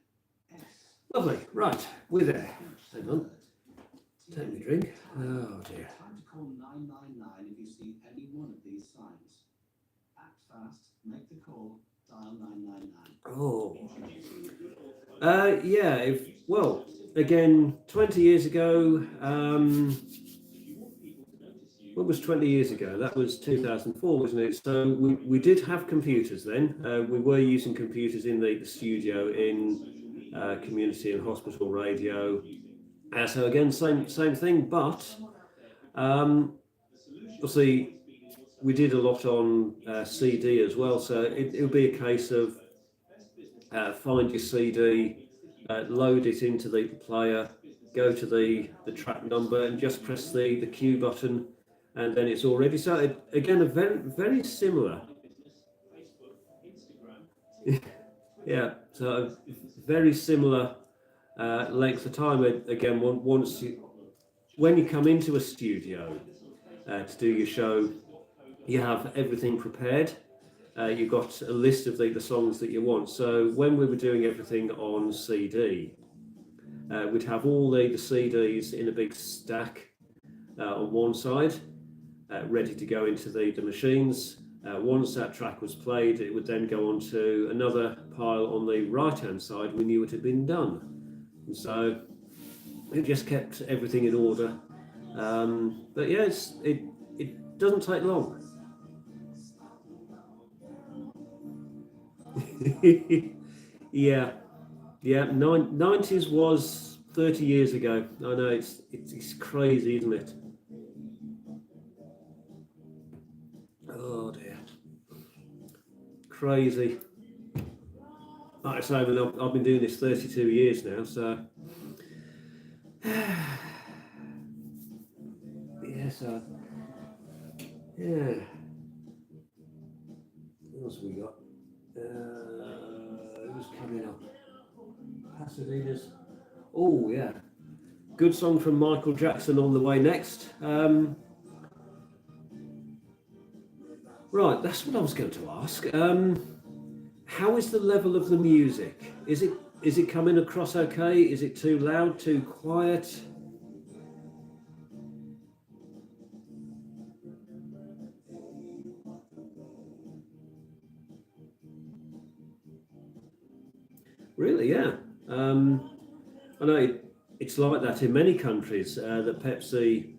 there? S. Lovely. Right, we're there. Hang on. Take me a drink. Oh dear. Time to call 999 if you see any one of these signs. Act fast. Make the call. Dial 999. Oh. Yeah. Well, again, 20 years ago. What was 20 years ago? That was 2004, wasn't it? So we did have computers then. We were using computers in the studio in community and hospital radio. So again, same thing, but obviously we did a lot on CD as well. So it would be a case of find your CD, load it into the player, go to the track number, and just press the Q button. And then it's all ready. So again, a very similar. Yeah, so very similar length of time. Again, when you come into a studio to do your show, you have everything prepared. You've got a list of the songs that you want. So when we were doing everything on CD, we'd have all the CDs in a big stack on one side. Ready to go into the machines. Once that track was played, it would then go on to another pile on the right hand side. We knew it had been done, and so it just kept everything in order. But yeah, it doesn't take long. yeah 90s was 30 years ago. I know it's crazy, isn't it? Oh dear. Crazy. Like I say, I've been doing this 32 years now, so yeah. What else we got? Who's coming up? Pasadena's. Oh yeah. Good song from Michael Jackson on the way next. Right, that's what I was going to ask. How is the level of the music? Is it coming across okay? Is it too loud, too quiet? Really, yeah. I know it's like that in many countries. That Pepsi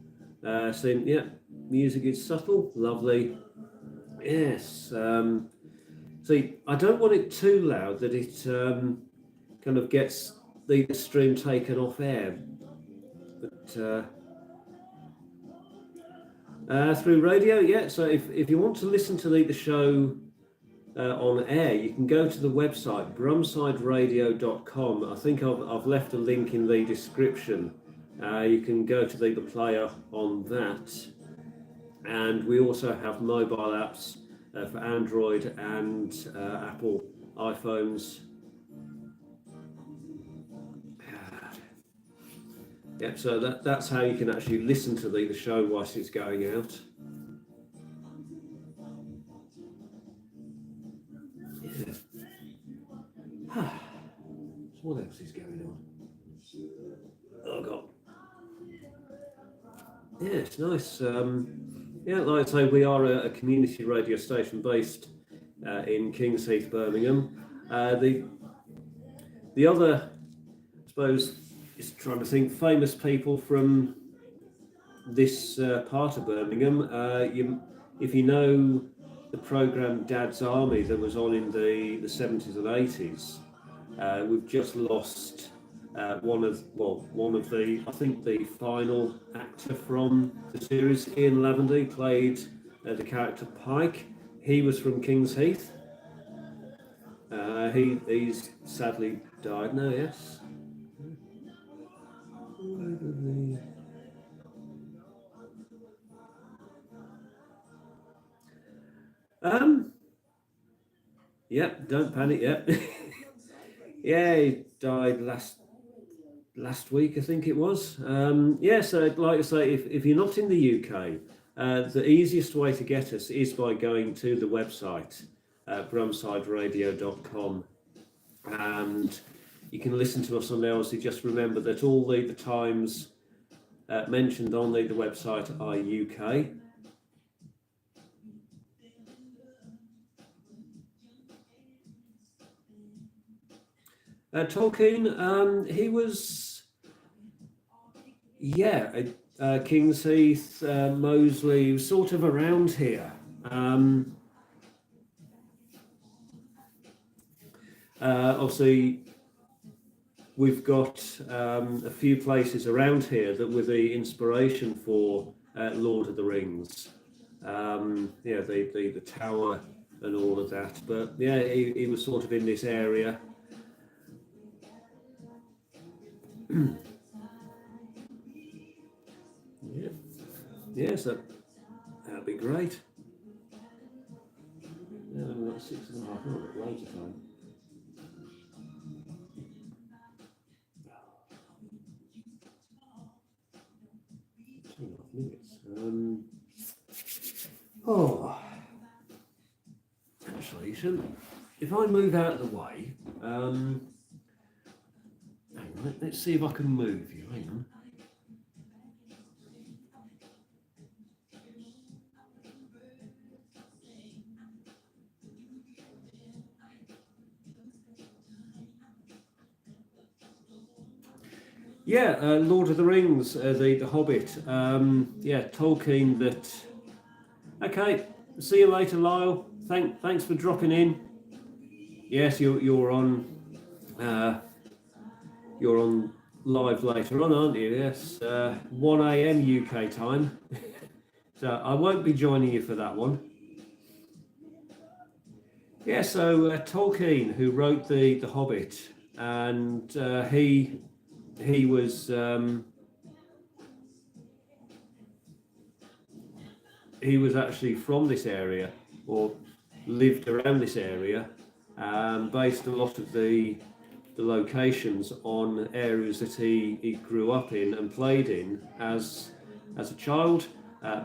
saying, yeah, music is subtle, lovely. Yes. See, I don't want it too loud that it kind of gets the stream taken off air. But through radio, yeah. So if you want to listen to the show on air, you can go to the website brumsideradio.com. I think I've left a link in the description. You can go to the player on that. And we also have mobile apps for Android and Apple iPhones. Yep, so that's how you can actually listen to the show whilst it's going out. Yeah. So what else is going on? Oh God. Yeah, it's nice. Yeah, like I say, we are a community radio station based in Kings Heath, Birmingham. The other, I suppose, is trying to think famous people from this part of Birmingham. If you know the program Dad's Army that was on in the 70s and 80s, we've just lost one of the, I think the final actor from the series. Ian Lavendy played the character Pike. He was from Kings Heath. He's sadly died now. Yes. Um. Yep. Don't panic. Yep. Yeah, he died last week, I think it was. Yeah, so like I say, if you're not in the UK, the easiest way to get us is by going to the website, brumsideradio.com, and you can listen to us on there. Obviously, just remember that all the times mentioned on the website are UK. Tolkien, he was, yeah, Kings Heath, Moseley, sort of around here. Obviously, we've got a few places around here that were the inspiration for Lord of the Rings. Yeah, the tower and all of that. But yeah, he was sort of in this area. Yeah, yeah, so that'd be great. Yeah, we've got 6.5. Oh, we've got loads of time. 2.5 minutes. Oh, actually, if I move out of the way, hang on, let's see if I can move you. Hang on. Yeah, Lord of the Rings, the Hobbit. Yeah, Tolkien. That. Okay. See you later, Lyle. Thanks for dropping in. Yes, you're on. You're on live later on, aren't you? Yes, 1 a.m. UK time. So I won't be joining you for that one. Yeah, so Tolkien, who wrote the Hobbit, and he was actually from this area, or lived around this area, based a lot of the locations on areas that he grew up in and played in as a child.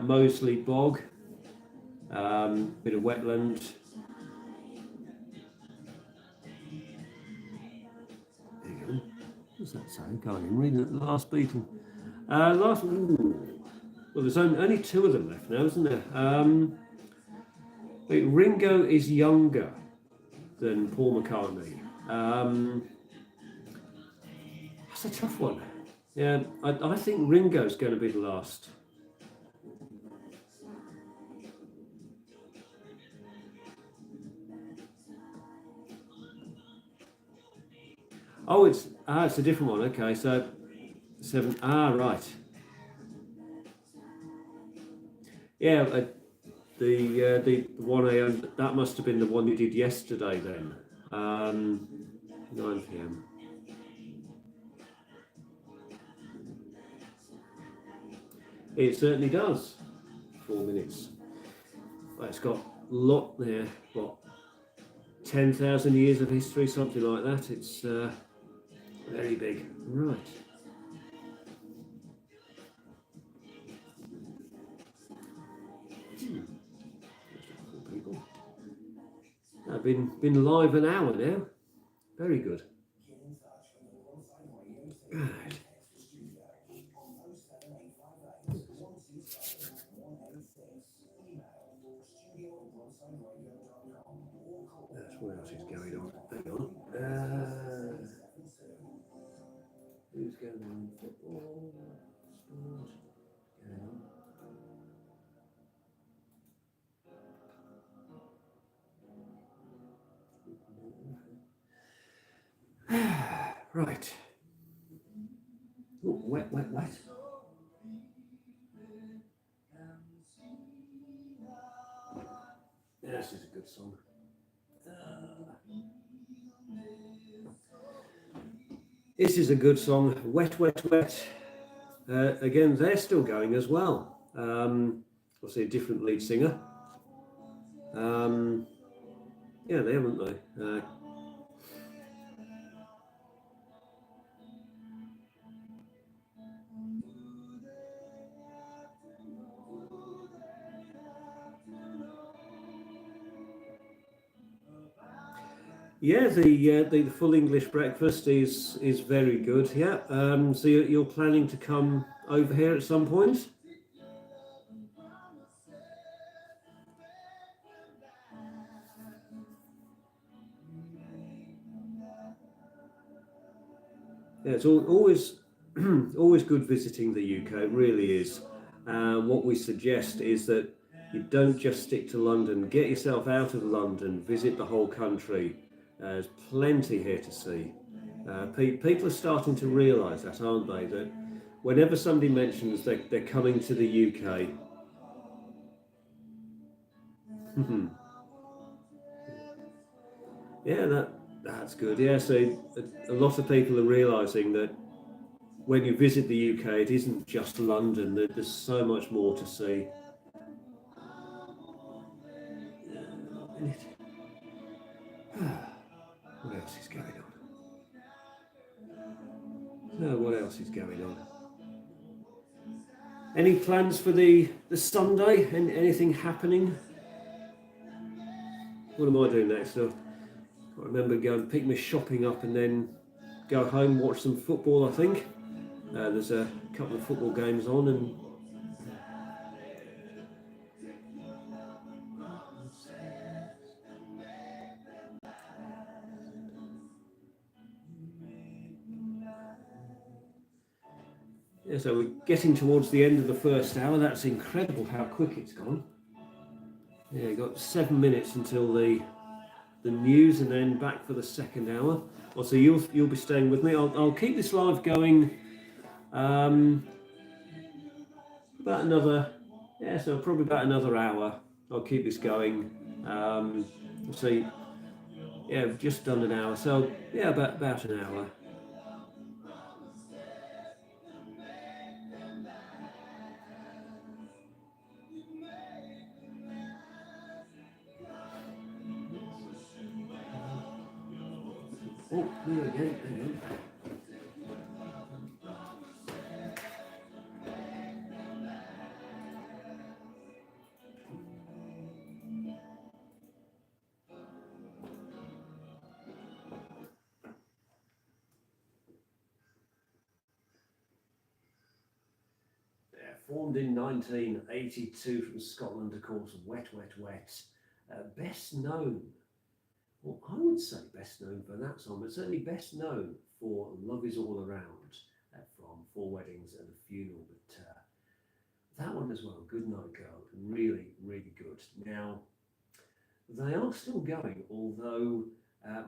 Moseley Bog, bit of wetland. There you go. What's that saying? Go on, read the last beetle. Well, there's only 2 of them left now, isn't there? Ringo is younger than Paul McCartney. That's a tough one. Yeah, I think Ringo's going to be the last. Oh, it's a different one. Okay, so 7. Right. Yeah, the 1 a.m. That must have been the one you did yesterday then. 9 p.m. It certainly does. 4 minutes. Well, it's got a lot there. What? 10,000 years of history, something like that. It's very big. Right. People. I've been live an hour now. Very good. Right. What else is going on? Hang on. Who's going on? Football, sport, going on. Right. Ooh, wet. This is a good song. This is a good song. Wet. Again, they're still going as well. Obviously a different lead singer. Yeah, they haven't they? Yeah, the full English breakfast is very good. Yeah. So you're planning to come over here at some point? Yeah, it's always always good visiting the UK. It really is. What we suggest is that you don't just stick to London. Get yourself out of London. Visit the whole country. There's plenty here to see. People are starting to realise that, aren't they? That whenever somebody mentions they're coming to the UK, yeah, that's good. Yeah, so a lot of people are realising that when you visit the UK, it isn't just London. There's so much more to see. What else is going on? No, what else is going on? Any plans for the Sunday? Anything happening? What am I doing next? So I remember going pick my shopping up and then go home, watch some football. I think there's a couple of football games on, and yeah, so we're getting towards the end of the first hour. That's incredible how quick it's gone. Yeah, got 7 minutes until the news, and then back for the second hour. Also, you'll be staying with me. I'll keep this live going about another, yeah, so probably about another hour. I'll keep this going. We'll see. Yeah, we've just done an hour, so yeah, about an hour. Oh, here again. Hang on. 1982 from Scotland, of course, Wet. Best known, well, I would say best known for that song, but certainly best known for Love Is All Around from Four Weddings and a Funeral. But that one as well, Good Night Girl, really good. Now, they are still going, although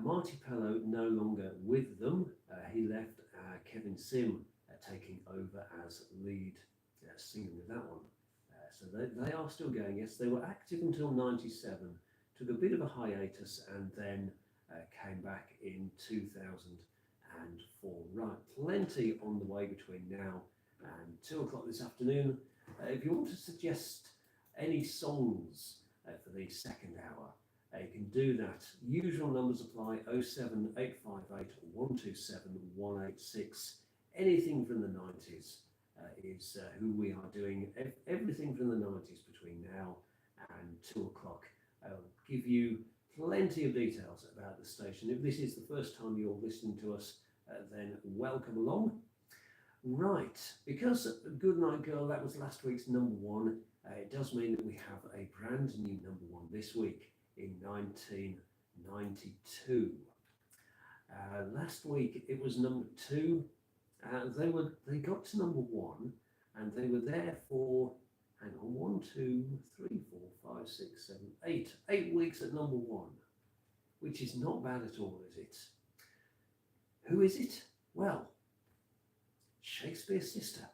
Marty Pello no longer with them. He left Kevin Sim taking over as lead singer with that one. So they are still going. Yes, they were active until 97, took a bit of a hiatus, and then came back in 2004. Right, plenty on the way between now and 2 o'clock this afternoon. If you want to suggest any songs for the second hour, you can do that. Usual numbers apply: 07858 127 186. Anything from the 90s is who we are doing. Everything from the 90s between now and 2 o'clock. I'll give you plenty of details about the station. If this is the first time you're listening to us, then welcome along. Right, because Good Night Girl, that was last week's number one, it does mean that we have a brand new number one this week in 19 92. Last week it was number 2. They got to number 1, and they were there for, hang on, 1, 2, 3, 4, 5, 6, 7, 8. 8 weeks at number 1, which is not bad at all, is it? Who is it? Well, Shakespeare's Sister.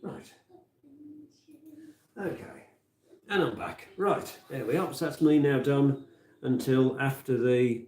Right. Okay. And I'm back. Right. There we are. So that's me now done until after the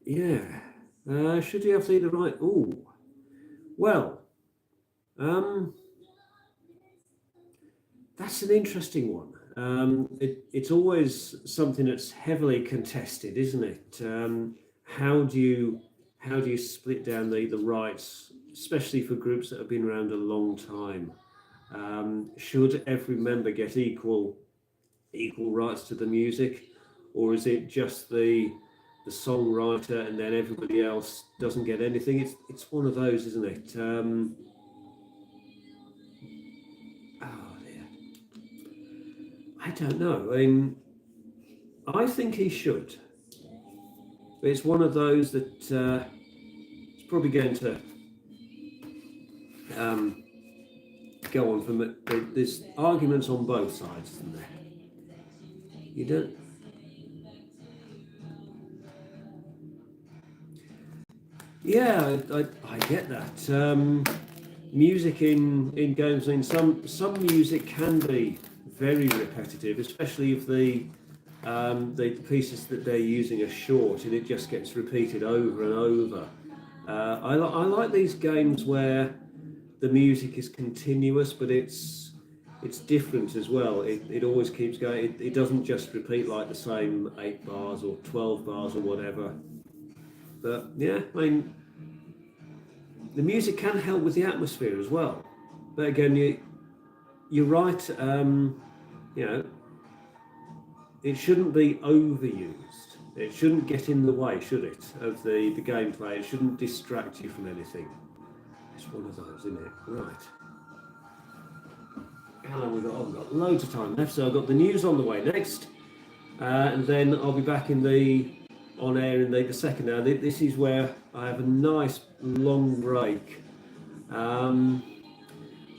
yeah. Should you have the right? Oh, well, that's an interesting one. It's always something that's heavily contested, isn't it? How do you split down the rights, especially for groups that have been around a long time? Should every member get equal rights to the music, or is it just the songwriter and then everybody else doesn't get anything? It's one of those, isn't it? Oh dear. I don't know. I mean, I think he should. But it's one of those that it's probably going to go on from it. There's arguments on both sides, isn't there? You don't. Yeah, I get that. Music in games, I mean, some music can be very repetitive, especially if the pieces that they're using are short and it just gets repeated over and over. I like these games where the music is continuous, but it's different as well. It always keeps going. It doesn't just repeat like the same 8 bars or 12 bars or whatever. But yeah, I mean, the music can help with the atmosphere as well. But again, you're right. You know, it shouldn't be overused. It shouldn't get in the way, should it, of the gameplay? It shouldn't distract you from anything. It's one of those, isn't it? Right. How long have we got? Oh, we've got loads of time left. So I've got the news on the way next, and then I'll be back on air in the second hour. This is where I have a nice long break.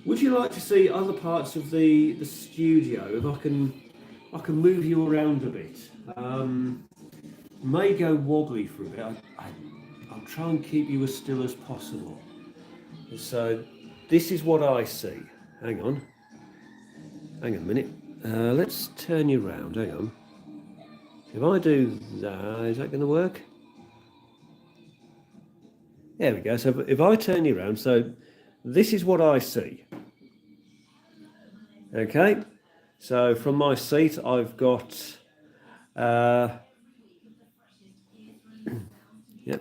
Would you like to see other parts of the studio? If I can move you around a bit. May go wobbly for a bit. I'll try and keep you as still as possible. So this is what I see. Hang on a minute. Let's turn you around. Hang on. If I do that, is that going to work? There we go. So if I turn you around, so this is what I see. Okay. So from my seat, I've got, yep.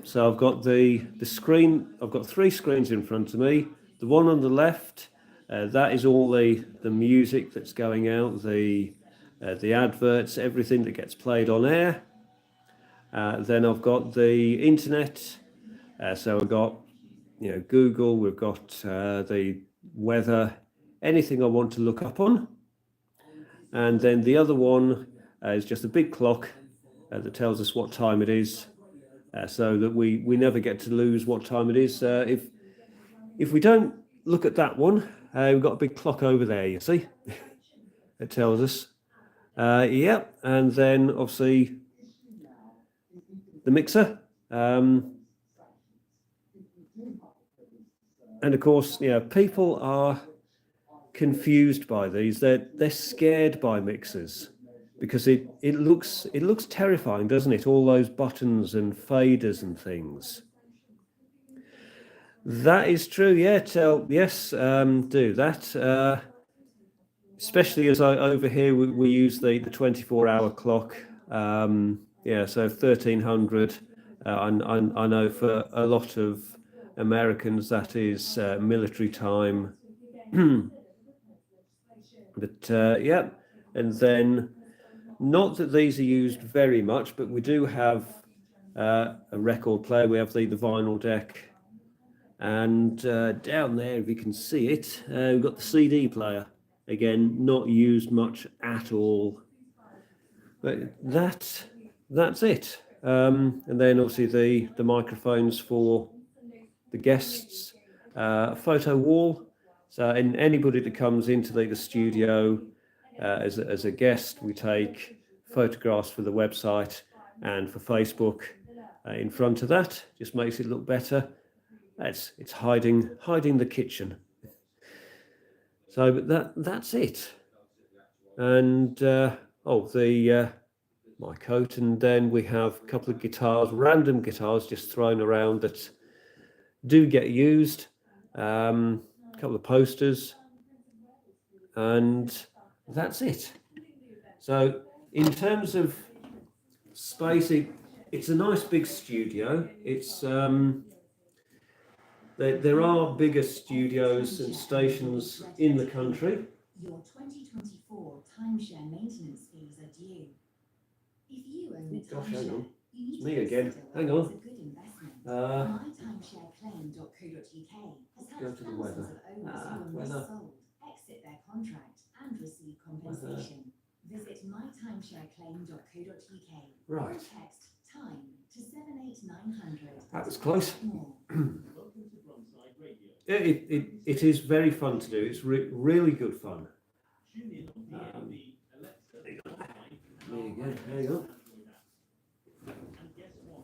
So I've got the screen. I've got 3 screens in front of me. The one on the left, that is all the music that's going out, the adverts, everything that gets played on air. Then I've got the internet. So I've got, Google. We've got the weather, anything I want to look up on. And then the other one is just a big clock that tells us what time it is, so that we never get to lose what time it is. If we don't look at that one, we've got a big clock over there, you see. It tells us. Yeah, and then obviously the mixer. And of course, people are confused by these. They're scared by mixers because it looks terrifying, doesn't it? All those buttons and faders and things. That is true. Yeah. Do that. Especially as over here we use the 24-hour clock. Yeah. So 1300. I know for a lot of Americans that is military time. But yeah, and then not that these are used very much, but we do have a record player. We have the vinyl deck, and down there, if you can see it, we've got the CD player. Again, not used much at all, but that's it. And then obviously the microphones for the guests, photo wall. So anybody that comes into the studio as a guest, we take photographs for the website and for Facebook in front of that. Just makes it look better. It's hiding the kitchen. So but that's it. And my coat, and then we have a couple of guitars, random guitars just thrown around that do get used. A couple of posters, and that's it. So in terms of space, it's a nice big studio. It's there are bigger studios and stations in the country. Your 2024 timeshare maintenance fees are due. If you own a Gosh, hang timeshare, on. you need It's me to again. consider Hang whether on. it's a good investment. MyTimeshareClaim.co.uk has had Go to the thousands weather. of owners who are Weather. missold, exit their contract, and receive compensation. Visit MyTimeshareClaim.co.uk or Right. text TIME to 78900. That was close. More. Welcome to Bromside Radio. It is very fun to do. It's really good fun. Tune in on DMV, Alexa, There you go. Live, There you go. There you go. And guess what?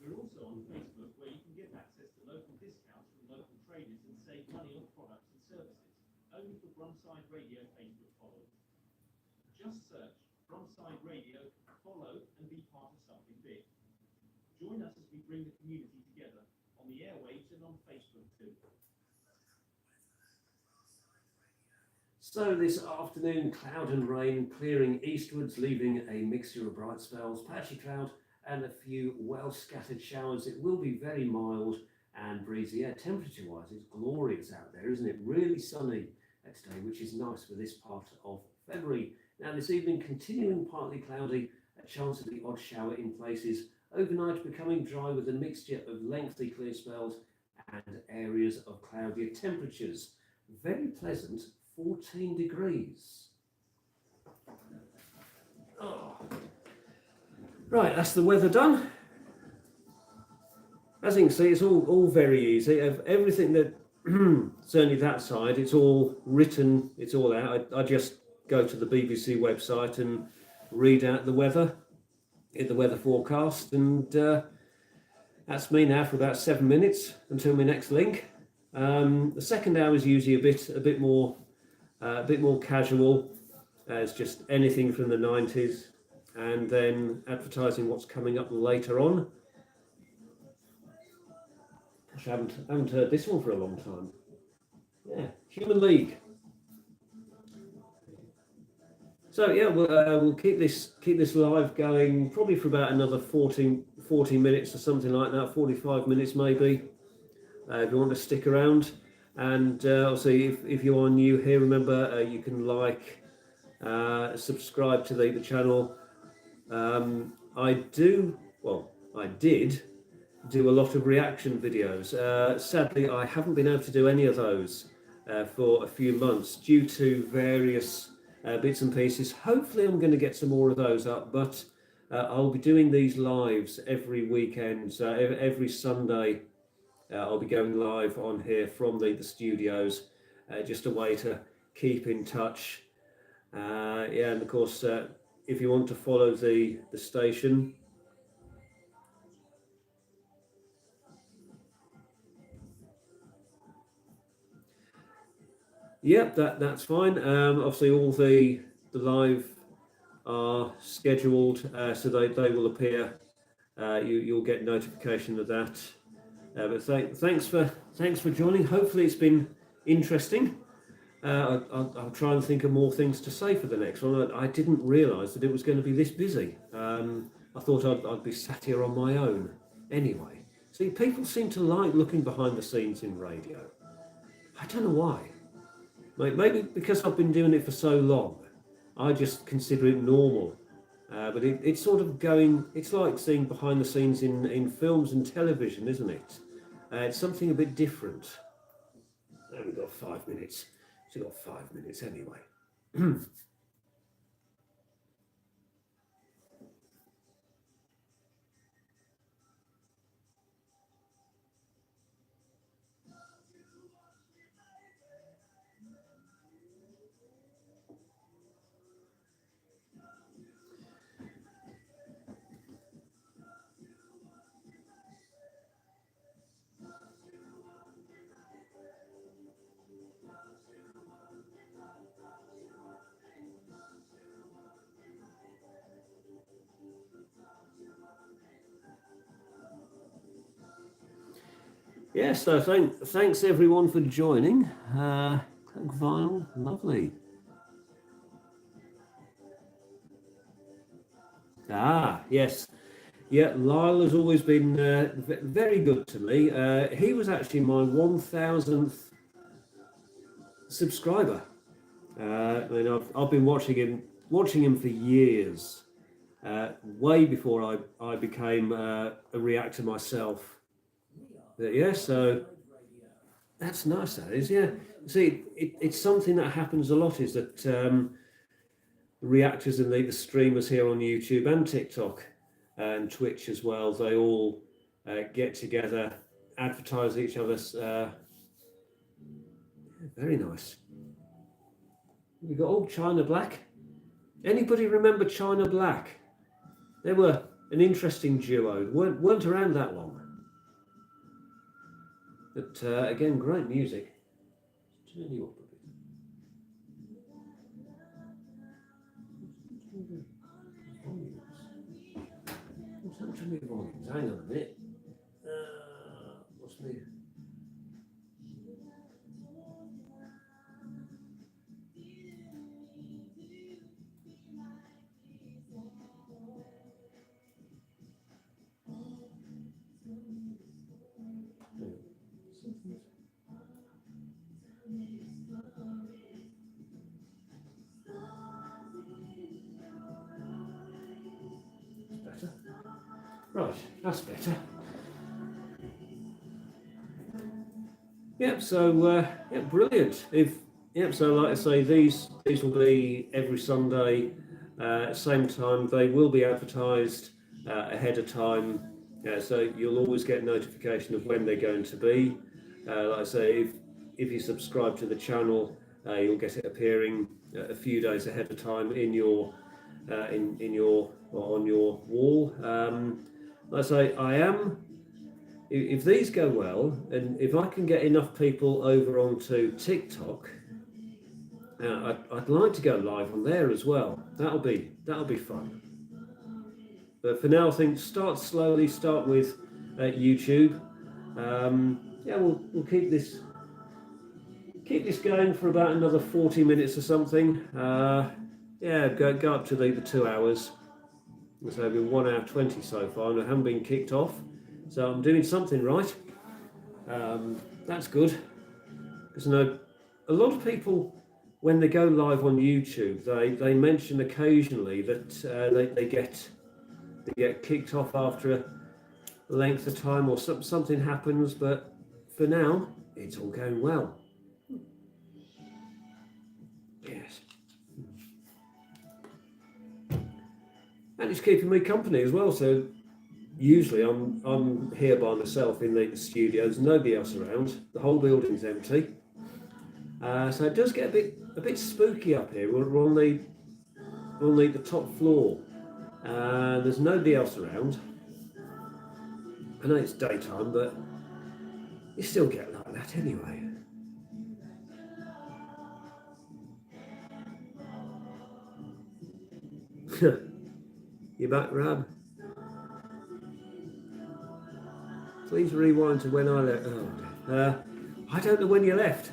We're also on Facebook, where you can get access to local discounts from local traders and save money on products and services. Only for Bromside Radio Facebook followers. Just search Bromside Radio, follow, and be part of something big. Join us as we bring the community together on the airwaves and on Facebook too. So this afternoon, cloud and rain clearing eastwards, leaving a mixture of bright spells, patchy cloud, and a few well scattered showers. It will be very mild and breezy. Yeah, temperature wise, it's glorious out there, isn't it? Really sunny today, which is nice for this part of February. Now this evening, continuing partly cloudy, a chance of the odd shower in places. Overnight becoming dry with a mixture of lengthy clear spells and areas of cloudier temperatures. Very pleasant, 14 degrees. Oh. Right, that's the weather done. As you can see, it's all very easy. Everything that, certainly that side, it's all written, it's all out. I just go to the BBC website and read out the weather, get the weather forecast, and that's me now for about 7 minutes until my next link. The second hour is usually a bit more casual. It's just anything from the 90s, and then advertising what's coming up later on. Gosh, I haven't heard this one for a long time. Yeah, Human League. So yeah, we'll keep this live going probably for about another 40 minutes or something like that, 45 minutes maybe. If you want to stick around, and obviously if you are new here, remember you can like, subscribe to the channel. I did do a lot of reaction videos. Sadly, I haven't been able to do any of those for a few months due to various bits and pieces. Hopefully I'm going to get some more of those up, but I'll be doing these lives every weekend. So every Sunday I'll be going live on here from the studios, just a way to keep in touch. Yeah, and of course, if you want to follow the station, Yep, that's fine. Obviously, all the live are scheduled, so they will appear. You'll get notification of that. But thanks for joining. Hopefully, it's been interesting. I'll try and think of more things to say for the next one. I didn't realise that it was going to be this busy. I thought I'd be sat here on my own. Anyway, see, people seem to like looking behind the scenes in radio. I don't know why. Maybe because I've been doing it for so long, I just consider it normal. But it's sort of going, it's like seeing behind the scenes in films and television, isn't it? It's something a bit different. We've got 5 minutes. We've got 5 minutes anyway. Yeah, so thanks everyone for joining. Vinyl, lovely. Yes. Yeah, Lyle has always been very good to me. He was actually my 1000th subscriber. I've been watching him for years, way before I became a reactor myself. But yeah, so that's nice. That is, yeah. See, it's something that happens a lot. Is that the reactors and the streamers here on YouTube and TikTok and Twitch as well, they all get together, advertise each other's. Very nice. We got old China Black. Anybody remember China Black? They were an interesting duo. weren't around that long. But again, great music. Turn you up a bit. What's happened to me volumes? Hang on a minute. What's me? Better. Right, that's better. Yep. So yeah, brilliant. So like I say, these will be every Sunday, same time. They will be advertised ahead of time, so you'll always get notification of when they're going to be. Like I say, if you subscribe to the channel, you'll get it appearing a few days ahead of time in your on your wall. Like I say, if these go well, and if I can get enough people over onto TikTok, I'd like to go live on there as well. That'll be fun. But for now, I think start slowly. Start with YouTube. Yeah, we'll keep this going for about another 40 minutes or something. Yeah, go up to the 2 hours. So I've been 1 hour 20 so far, and I haven't been kicked off. So I'm doing something right. That's good. Because I know a lot of people, when they go live on YouTube, they mention occasionally that they get kicked off after a length of time or something happens. But for now, it's all going well. Yes. And it's keeping me company as well. So usually I'm here by myself in the studio. There's nobody else around. The whole building's empty. So it does get a bit spooky up here. We're on the top floor. There's nobody else around. I know it's daytime, but you still get like that anyway. You back, Rab? Please rewind to when I left. Oh, I don't know when you left.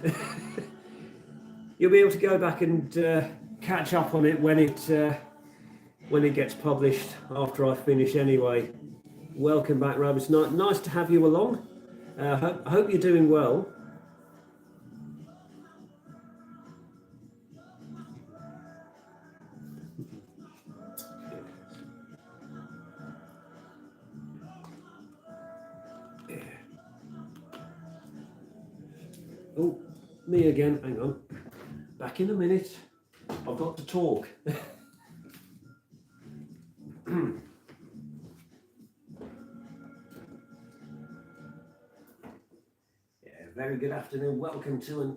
You'll be able to go back and catch up on it when it gets published after I finish anyway. Welcome back, Rab. It's nice to have you along. I hope you're doing well. Oh, me again. Hang on. Back in a minute. I've got to talk. Very good afternoon. Welcome to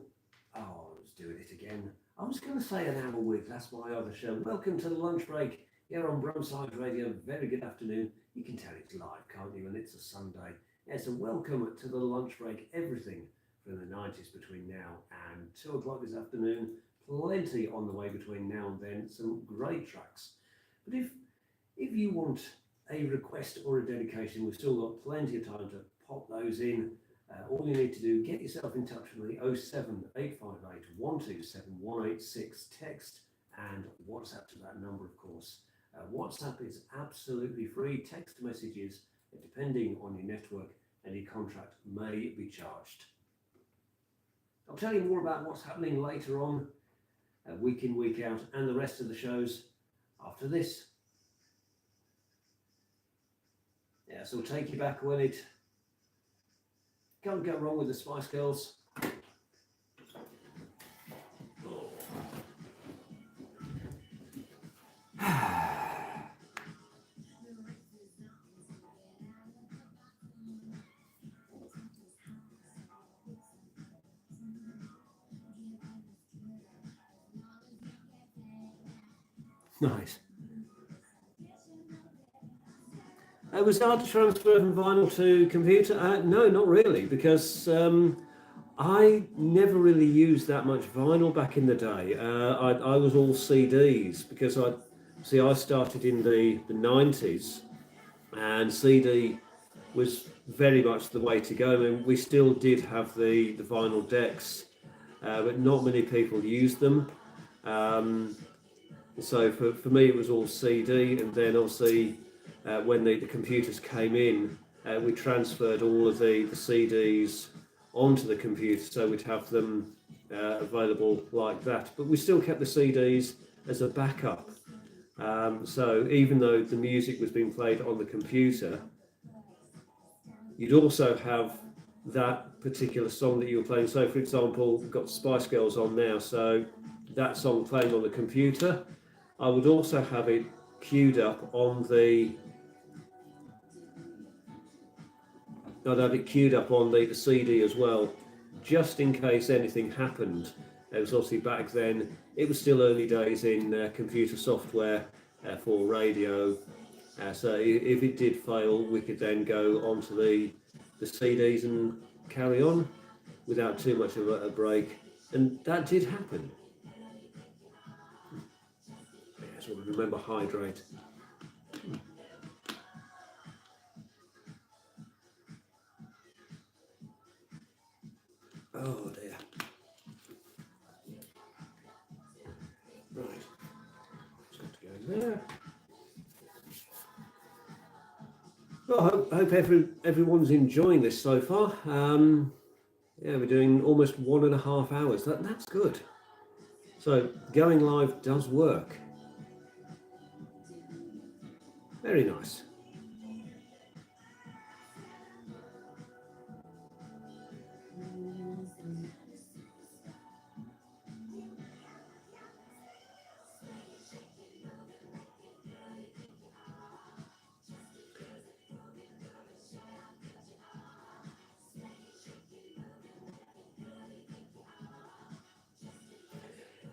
I was doing it again. I was going to say an hour week. That's my other show. Welcome to the lunch break here on Bromside Radio. Very good afternoon. You can tell it's live, can't you? And it's a Sunday. Yeah, so welcome to the lunch break. Everything from the 90s between now and 2 o'clock this afternoon. Plenty on the way between now and then. Some great tracks. But if you want a request or a dedication, we've still got plenty of time to pop those in. All you need to do, get yourself in touch with me, 07858 127 186, text and WhatsApp to that number, of course. WhatsApp is absolutely free. Text messages, depending on your network, any contract may be charged. I'll tell you more about what's happening later on, week in, week out, and the rest of the shows after this. Yeah, so we'll take you back when it can't go wrong with the Spice Girls. Nice. Was it hard to transfer from vinyl to computer? No, not really, because I never really used that much vinyl back in the day. I was all CDs because I started in the 90s, and CD was very much the way to go. I mean, we still did have the vinyl decks, but not many people used them. So for me, it was all CD, and then obviously when the computers came in, we transferred all of the CDs onto the computer, so we'd have them available like that. But we still kept the CDs as a backup. So even though the music was being played on the computer, you'd also have that particular song that you were playing. So for example, we've got Spice Girls on now, so that song playing on the computer, I would also have it queued up on the CD as well, just in case anything happened. It was obviously back then, it was still early days in computer software for radio. So if it did fail, we could then go onto the CDs and carry on without too much of a break. And that did happen. So remember, hydrate. Oh dear. Right. Just got to go in there. Well, I hope everyone's enjoying this so far. Yeah, we're doing almost 1.5 hours. That's good. So going live does work. Very nice.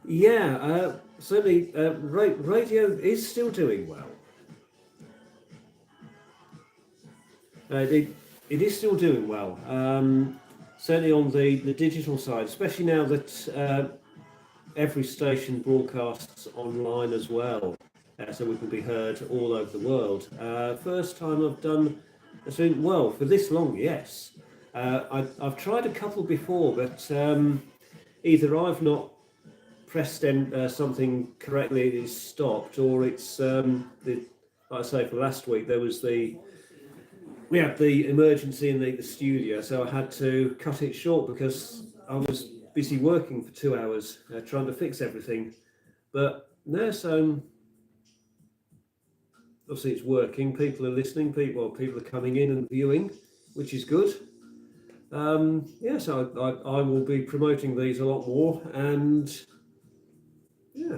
Yeah, certainly radio is still doing well. It is still doing well, certainly on the digital side, especially now that every station broadcasts online as well. so we can be heard all over the world. First time I've done well for this long, yes. I've tried a couple before, but either I've not pressed something correctly, it's stopped, or it's like I say, for last week there was we had the emergency in the studio, so I had to cut it short because I was busy working for 2 hours trying to fix everything. But no, so obviously it's working. People are listening. People are coming in and viewing, which is good. Yeah, so I will be promoting these a lot more, and yeah,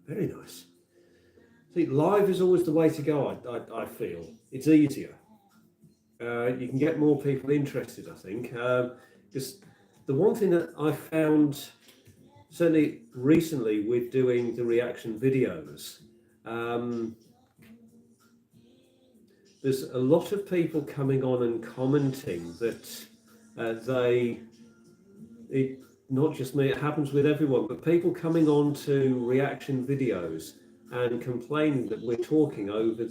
very nice. See, live is always the way to go. I feel it's easier. You can get more people interested, I think. Because the one thing that I found, certainly recently with doing the reaction videos, there's a lot of people coming on and commenting that not just me, it happens with everyone, but people coming on to reaction videos and complaining that we're talking over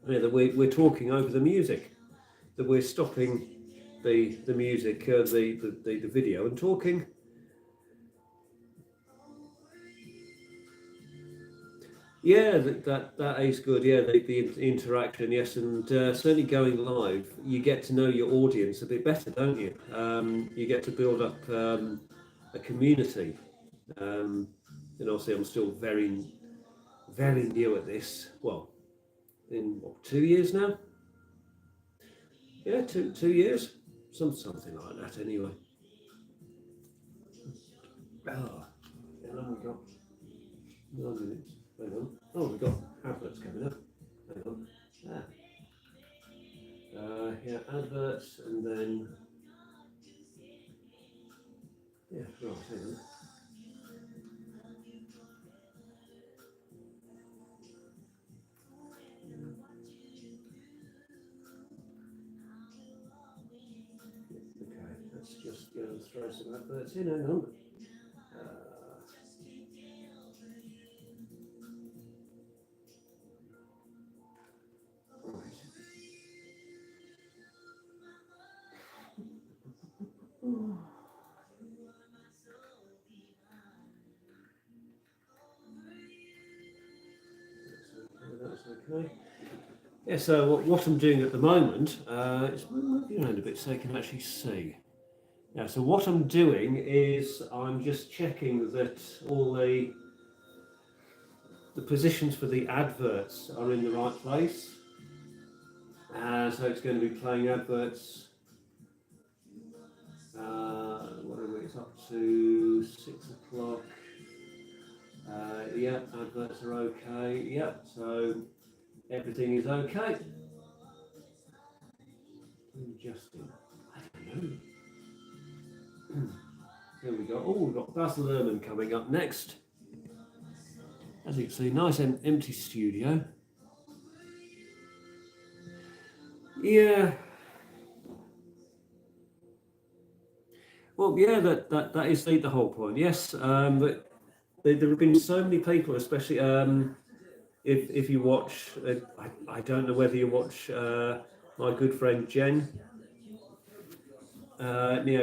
we're talking over the music, that we're stopping the music, the video, and talking. Yeah, that is good. Yeah, the interaction, yes, and certainly going live, you get to know your audience a bit better, don't you? You get to build up a community. And obviously, I'm still very, very new at this. Well, in what, 2 years now? Yeah, two years, something like that. Anyway. Oh, how long we got? 9 minutes. Hang on. Oh, we've got adverts coming up. Hang on. Yeah, adverts, and then yeah, right. Hang on. Okay, let's just go and throw some adverts in. Hang on. Right. That's okay. Yeah, so what I'm doing at the moment is moving around a bit so you can actually see. Yeah, so what I'm doing is I'm just checking that all the positions for the adverts are in the right place. So it's going to be playing adverts. What are we? It's up to 6 o'clock. Yeah, adverts are okay. Yep, so everything is okay. Justin, I don't know. Here we go. Oh, we've got Baz Luhrmann coming up next. As you can see, nice empty studio. Yeah. Well, yeah, that is the whole point. Yes, but there have been so many people, especially if you watch. I don't know whether you watch my good friend Jen.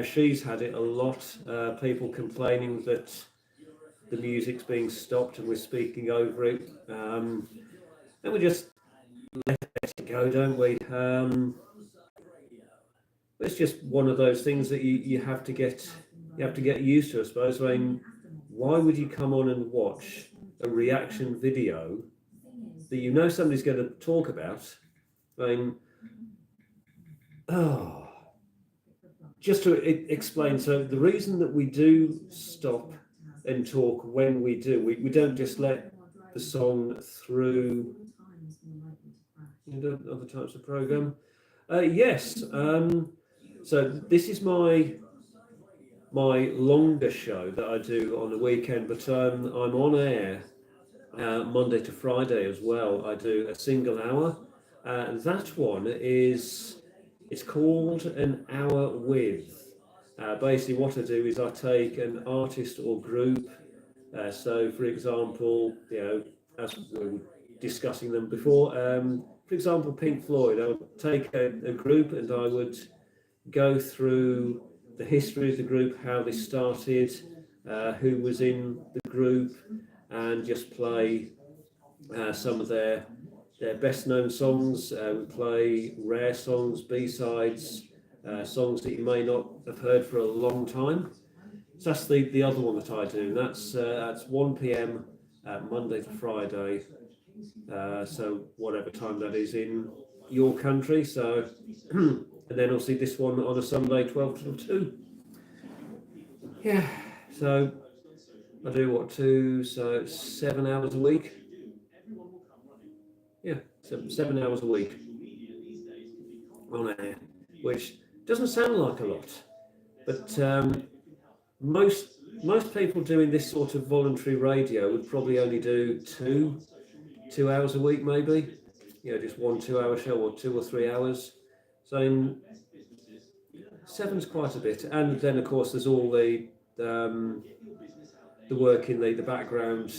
She's had it a lot. People complaining that the music's being stopped and we're speaking over it. And we just let it go, don't we? It's just one of those things that you have to get used to, I suppose. I mean, why would you come on and watch a reaction video that you know somebody's going to talk about? I mean, just to explain, so the reason that we do stop and talk when we do, we don't just let the song through into other types of program. Yes. So this is my longer show that I do on the weekend, but I'm on air Monday to Friday as well. I do a single hour. That one it's called An Hour With. Basically what I do is I take an artist or group So, for example, as we were discussing them before, for example, Pink Floyd, I would take a group and I would go through the history of the group, how they started, who was in the group, and just play some of their best known songs. We play rare songs, B-sides, songs that you may not have heard for a long time. So that's the other one that I do. That's 1 p.m. Monday to Friday. So whatever time that is in your country. So and then obviously this one on a Sunday, 12 till 2. Yeah. So I do what, 7 hours a week. Yeah, 7 hours a week on air, which doesn't sound like a lot, but most people doing this sort of voluntary radio would probably only do 2 hours a week, maybe. Just 1 2-hour show, or 2 or 3 hours. So 7's quite a bit, and then of course there's all the work in the background,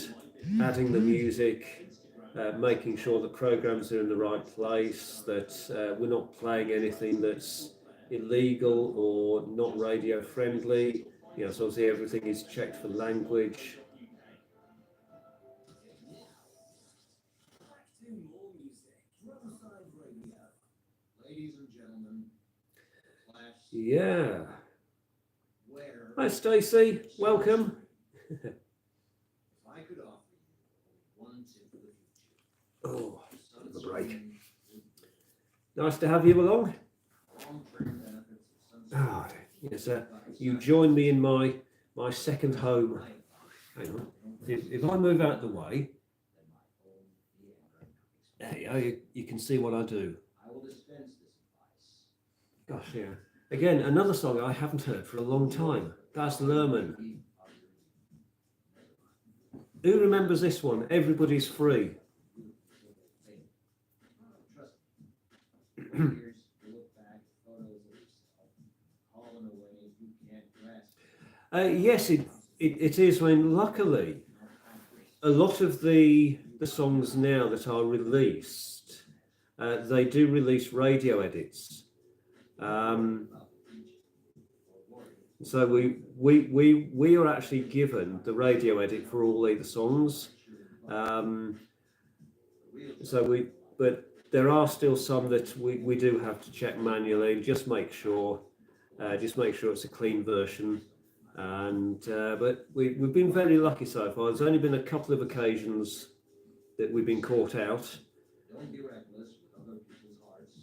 adding the music. Making sure that programs are in the right place, that we're not playing anything that's illegal or not radio friendly. So obviously everything is checked for language. Ladies and gentlemen, Yeah. Hi Stacey, welcome. if I could offer you one tip for the future. Oh, a break. Nice to have you along. Long-term benefits of Oh, yes, you join me in my second home. Hang on. If I move out the way, you can see what I do. I will dispense this advice. Gosh, yeah. Again, another song I haven't heard for a long time. Baz Luhrmann. Who remembers this one? Everybody's Free. Yes, it is. When luckily, a lot of the songs now that are released, they do release radio edits. So we are actually given the radio edit for all the songs. But there are still some that we do have to check manually and just make sure it's a clean version. And but we've been very lucky so far. There's only been a couple of occasions that we've been caught out. Don't be reckless with other people's hearts.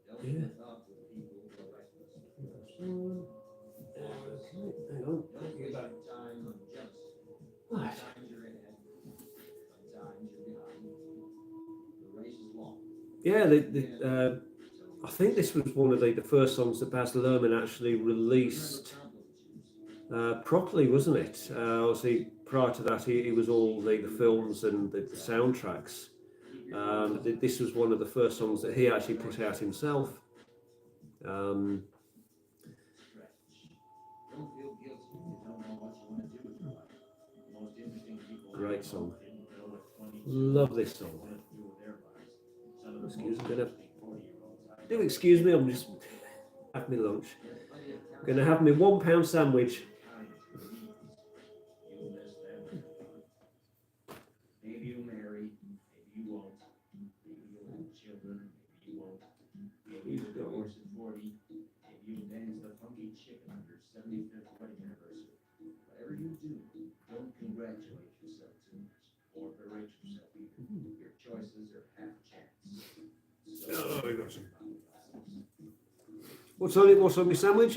Don't Yeah. put up with people who are reckless. Hang on. Don't waste your time on jealousy. Right. Sometimes you're ahead, sometimes you're behind. The race is long. Yeah, I think this was one of the first songs that Baz Luhrmann actually released properly, wasn't it? Obviously, prior to that, he was all the films and the soundtracks. This was one of the first songs that he actually put out himself. Don't feel guilty if you don't know what you want to do with your life. The most interesting people Great song. didn't know what 20 Love this song. wanted to do with their lives. Some of the Excuse most me, interesting 40-year-olds I do excuse me, I'm just having my lunch. I'm going to have my £1 sandwich. You'll miss them. Maybe you'll marry, maybe you won't. Maybe you'll have children, maybe you won't. Maybe you'll divorce at 40. Maybe you'll dance the funky chicken on your 75th wedding anniversary. Whatever you do, don't congratulate yourself too much or berate yourself either. Your choices are half chance. Oh, we got some. What's on it? What's on my sandwich?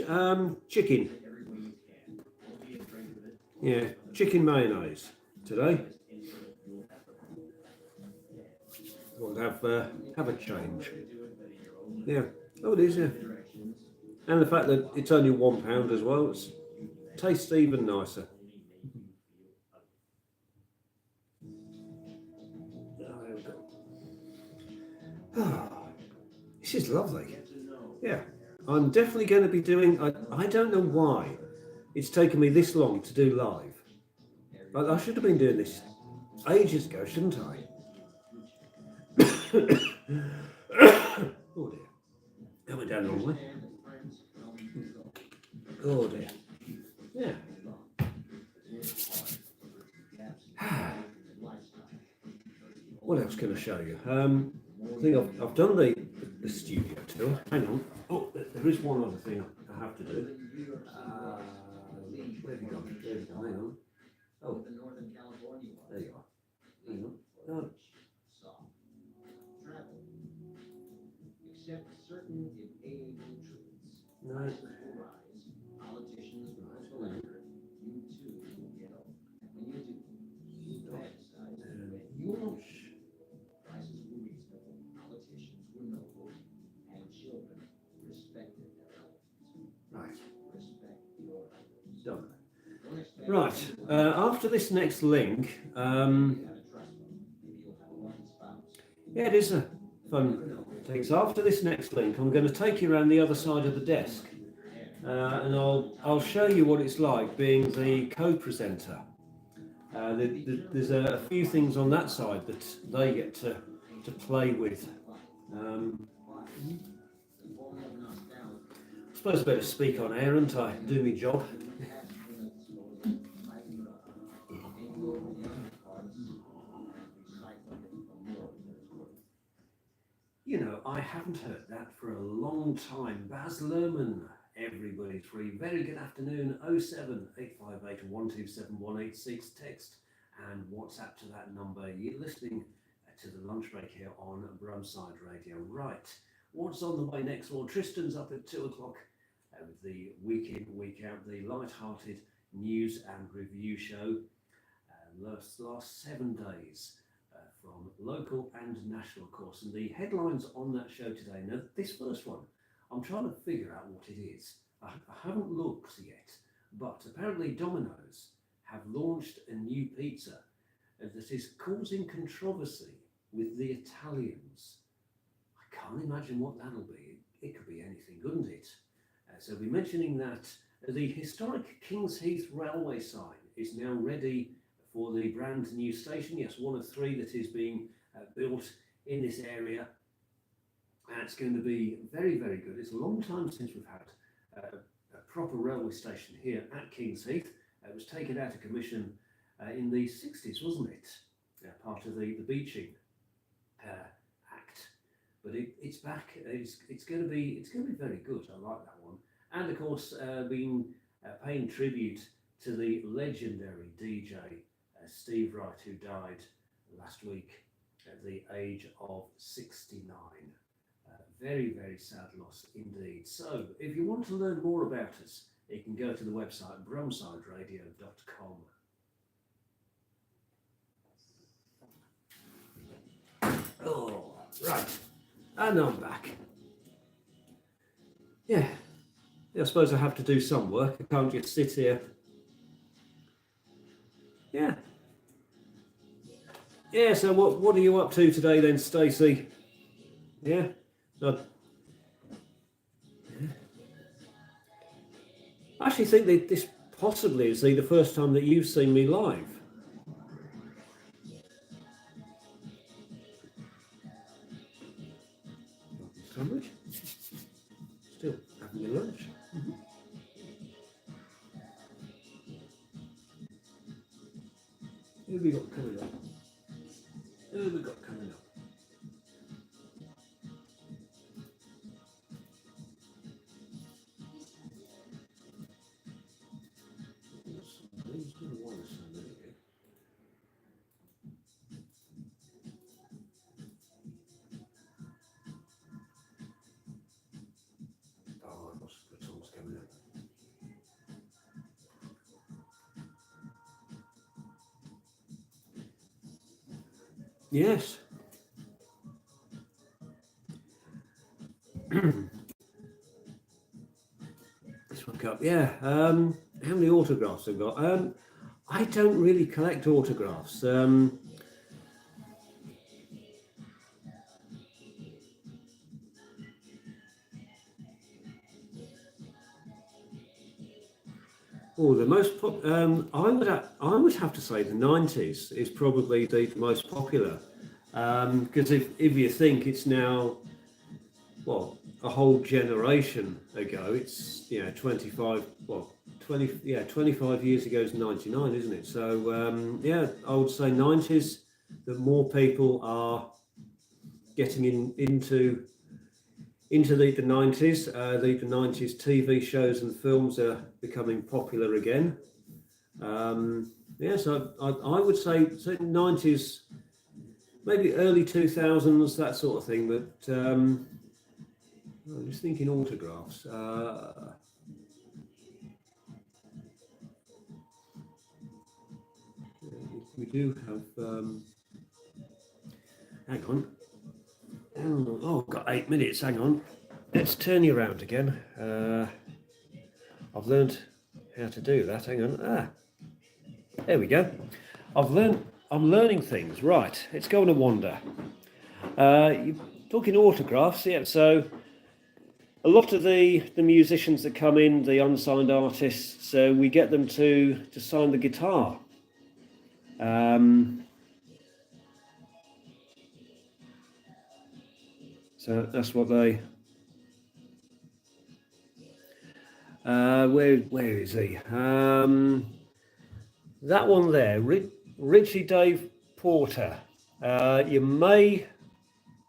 Chicken. Everybody you can. Don't be afraid of it. Yeah, chicken mayonnaise today. We'll have a change. Yeah. Oh, it is. Yeah. And the fact that it's only £1 as well, it tastes even nicer. Oh, this is lovely. Yeah, I'm definitely going to be doing. I don't know why it's taken me this long to do live. I should have been doing this ages ago, shouldn't I? Oh dear. That went down the wrong way. Oh dear. Yeah. What else can I show you? I think I've done the studio tour. Hang on. Oh, there is one other thing I have to do. Where have you gone? There you go. Hang on. Oh, there you are. Hang on. Oh. Accept certain inalienable truths. No. Politicians will later. You too will get old. When you do, fantasize when you're prices were reasonable, politicians were noble, and children respected their elders. Right. Respect your elders. Done. Don't expect Right. After this next link, you gotta trust them. Maybe you'll have a lucky spouse. yeah, it is a fun thing. So after this next link, I'm going to take you around the other side of the desk, and I'll show you what it's like being the co-presenter. There's a few things on that side that they get to play with. I suppose I better speak on air, and I do my job. You know, I haven't heard that for a long time. Baz Luhrmann, everybody free. Very good afternoon. 07 858 127 186. Text and WhatsApp to that number. You're listening to the lunch break here on Brumside Radio. Right. What's on the way next? Well, Tristan's up at 2 o'clock with the week in, week out, the light-hearted news and review show. Last 7 days. From local and national, of course, and the headlines on that show today. Now, this first one, I'm trying to figure out what it is. I haven't looked yet, but apparently Domino's have launched a new pizza that is causing controversy with the Italians. I can't imagine what that'll be. It could be anything, couldn't it? So we're mentioning that the historic Kings Heath railway sign is now ready for the brand new station. Yes, one of 3 that is being built in this area, and it's going to be very, very good. It's a long time since we've had a proper railway station here at Kings Heath. It was taken out of commission in the 60s, wasn't it? Part of the Beaching Act, but it's back. It's going to be very good. I like that one, and of course, being paying tribute to the legendary DJ. Steve Wright, who died last week at the age of 69. Very, very sad loss indeed. So, if you want to learn more about us, you can go to the website brumsideradio.com. Oh, right. And I'm back. Yeah. I suppose I have to do some work. I can't just sit here. Yeah. Yeah, so what are you up to today then, Stacey? Yeah? I actually think that this possibly is the first time that you've seen me live. Sandwich? Still having your lunch. Who have we got coming up? Who have we got coming up? Oh, I've got some songs coming up. Yes. This one up. Yeah. How many autographs I've got? I don't really collect autographs. Oh, the most I would have to say the 90s is probably the most popular, because if you think it's now, well, a whole generation ago, it's 25, well, 25 years ago is 99, isn't it? So yeah, I would say 90s, that more people are getting into the 90s. The 90s TV shows and films are becoming popular again. Yeah, so I would say 90s, maybe early 2000s, that sort of thing. But I'm just thinking autographs. We do have. Hang on. Oh, I've got 8 minutes. Hang on. Let's turn you around again. I've learned how to do that. Hang on. There we go. I'm learning things. Right. Let's go on a wander. You're talking autographs, yeah. So a lot of the musicians that come in, the unsigned artists, we get them to sign the guitar. So that's what they. Where is he? That one there, Richie Dave Porter. You may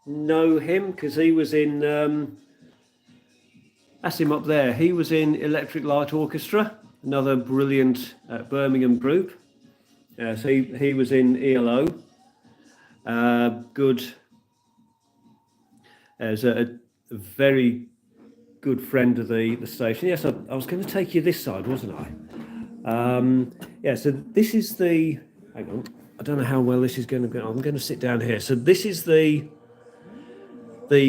know him because he was in. That's him up there. He was in Electric Light Orchestra, another brilliant Birmingham group. So he was in ELO. Good. As a very good friend of the station. Yes, I was going to take you this side, wasn't I? Yeah, so this is the. Hang on. I don't know how well this is going to go. I'm going to sit down here. So this is the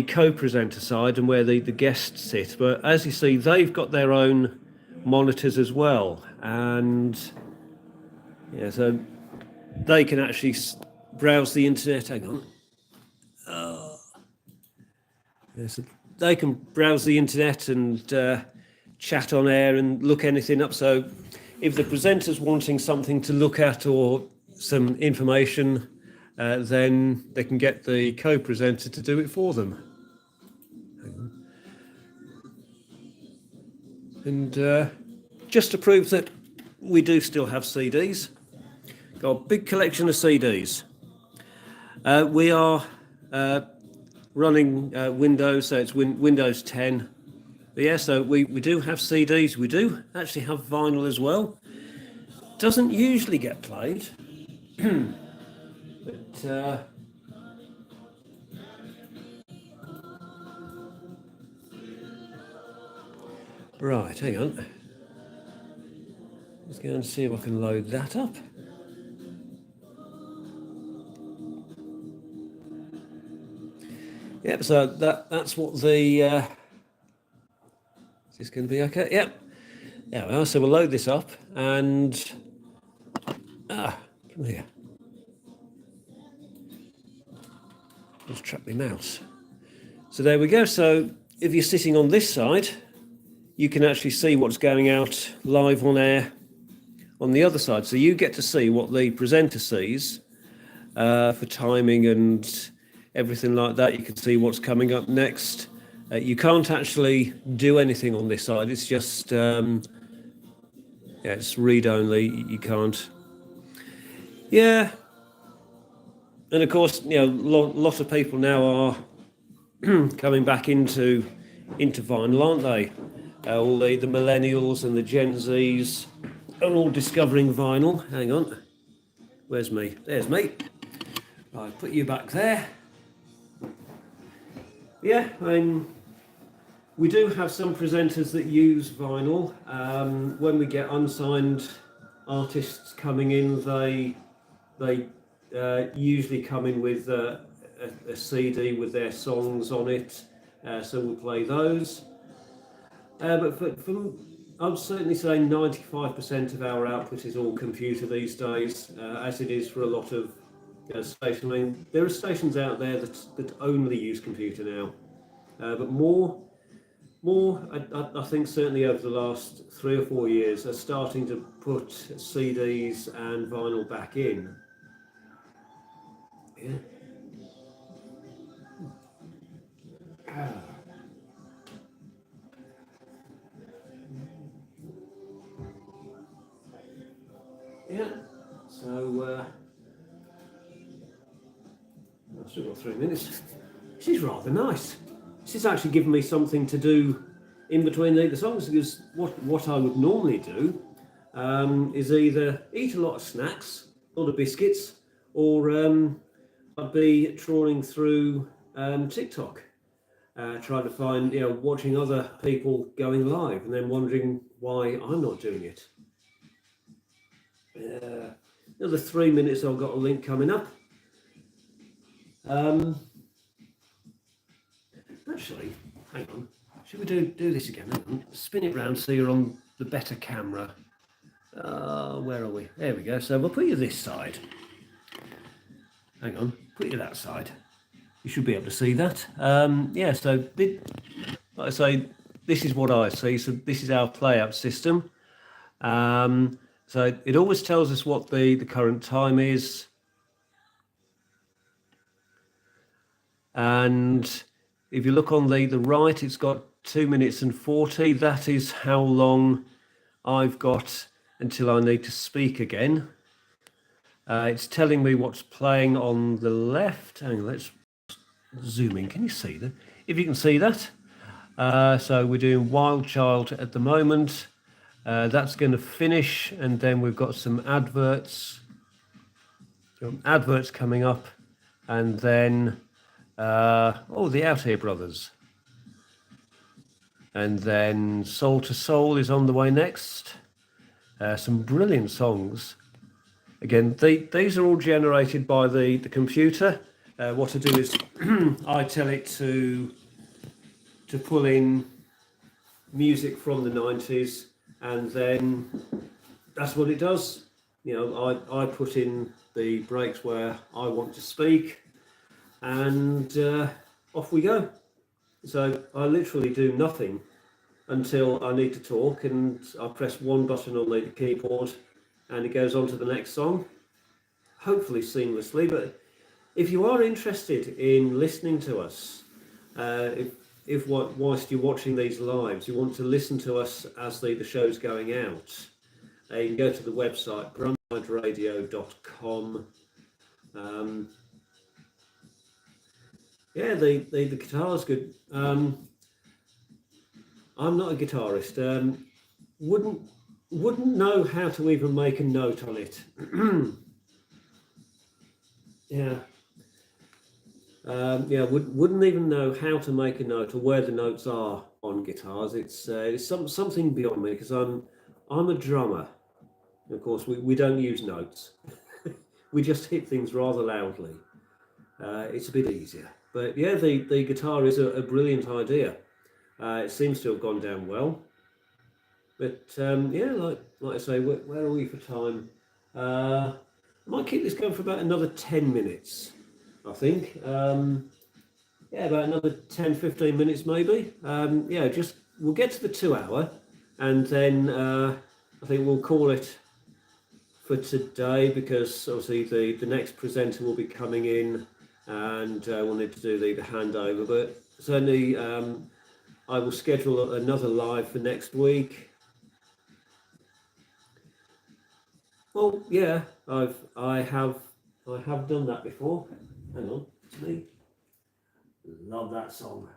co-presenter side and where the guests sit. But as you see, they've got their own monitors as well. And yeah, so they can actually browse the internet. Hang on. Yeah, so they can browse the internet and chat on air and look anything up. So if the presenter's wanting something to look at or some information, then they can get the co-presenter to do it for them. And just to prove that we do still have CDs, got a big collection of CDs. We are running Windows, so it's Windows 10. But yeah, so we do have CDs. We do actually have vinyl as well. Doesn't usually get played. But right, hang on. Let's go and see if I can load that up. Yep, so that's what the is this going to be okay? Yep. Yeah, well, so we'll load this up and come here. Let's track my mouse. So there we go. So if you're sitting on this side, you can actually see what's going out live on air on the other side. So you get to see what the presenter sees for timing and everything like that. You can see what's coming up next. You can't actually do anything on this side. It's just, it's read only. You can't. Yeah. And of course, lot of people now are coming back into vinyl, aren't they? All the millennials and the Gen Zs are all discovering vinyl. Hang on. Where's me? There's me. I'll put you back there. Yeah, we do have some presenters that use vinyl. When we get unsigned artists coming in, they usually come in with a CD with their songs on it, so we'll play those. But I would certainly say 95% of our output is all computer these days, as it is for a lot of stations. I mean, there are stations out there that only use computer now, but more more, I think certainly over the last 3 or 4 years, are starting to put CDs and vinyl back in. Yeah. Yeah. So I've still got 3 minutes. This is rather nice. This is actually giving me something to do in between the songs, because what I would normally do is either eat a lot of snacks, a lot of biscuits, or I'd be trawling through TikTok, trying to find, watching other people going live, and then wondering why I'm not doing it. Another 3 minutes, I've got a link coming up. Actually, hang on. Should we do this again? Hang on. Spin it round so you're on the better camera. Where are we? There we go. So we'll put you this side. Hang on. Put you that side. You should be able to see that. Yeah, so like I say, this is what I see. So this is our play-out system. So it always tells us what the current time is. And if you look on the right, it's got 2 minutes and 40. That is how long I've got until I need to speak again. It's telling me what's playing on the left. Hang on, let's zoom in. Can you see that? If you can see that. So we're doing Wild Child at the moment. That's going to finish, and then we've got some adverts. Adverts coming up, and then the Out Here Brothers. And then Soul to Soul is on the way next. Some brilliant songs. Again, these are all generated by the computer. What I do is I tell it to pull in music from the 90s, and then that's what it does. I put in the breaks where I want to speak, and off we go. So I literally do nothing until I need to talk, and I press one button on the keyboard and it goes on to the next song, hopefully seamlessly. But if you are interested in listening to us, whilst you're watching these lives, you want to listen to us as the show's going out, you can go to the website brumsiderradio.com. Yeah, the guitar's good. I'm not a guitarist. Wouldn't know how to even make a note on it. Yeah. Wouldn't even know how to make a note or where the notes are on guitars. It's something beyond me, because I'm a drummer. Of course, we don't use notes. We just hit things rather loudly. It's a bit easier. But yeah, the guitar is a brilliant idea. It seems to have gone down well. But yeah, like I say, where are we for time? I might keep this going for about another 10 minutes, I think. Yeah, about another 10, 15 minutes maybe. We'll get to the 2 hour, and then I think we'll call it for today, because obviously the next presenter will be coming in, and we'll need to do the handover. But certainly I will schedule another live for next week. Well, yeah, I have done that before. Hang on, it's me. Love that song.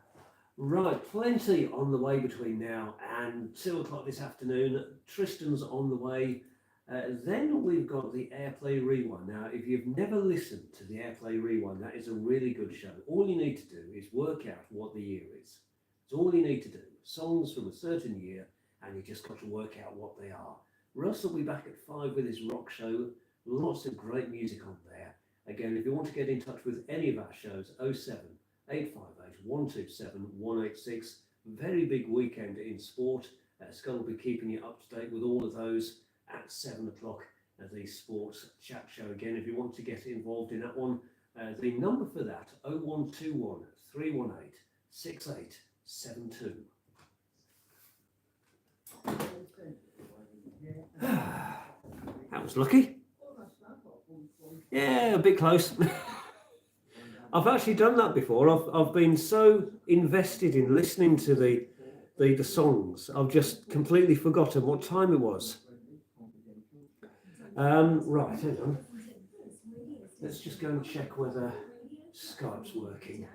Right, plenty on the way between now and 2 o'clock this afternoon. Tristan's on the way. Then we've got the Airplay Rewind. Now, if you've never listened to the Airplay Rewind, that is a really good show. All you need to do is work out what the year is. It's all you need to do. Songs from a certain year, and you just got to work out what they are. Russ will be back at 5 with his rock show. Lots of great music on there. Again, if you want to get in touch with any of our shows, 07 858 127 186. Very big weekend in sport. Scott will be keeping you up to date with all of those at 7 o'clock at the sports chat show. Again, if you want to get involved in that one, the number for that, 0121 318 6872. That was lucky. Yeah, a bit close. I've actually done that before. I've been so invested in listening to the songs, I've just completely forgotten what time it was. Right, hang on. Let's just go and check whether Skype's working.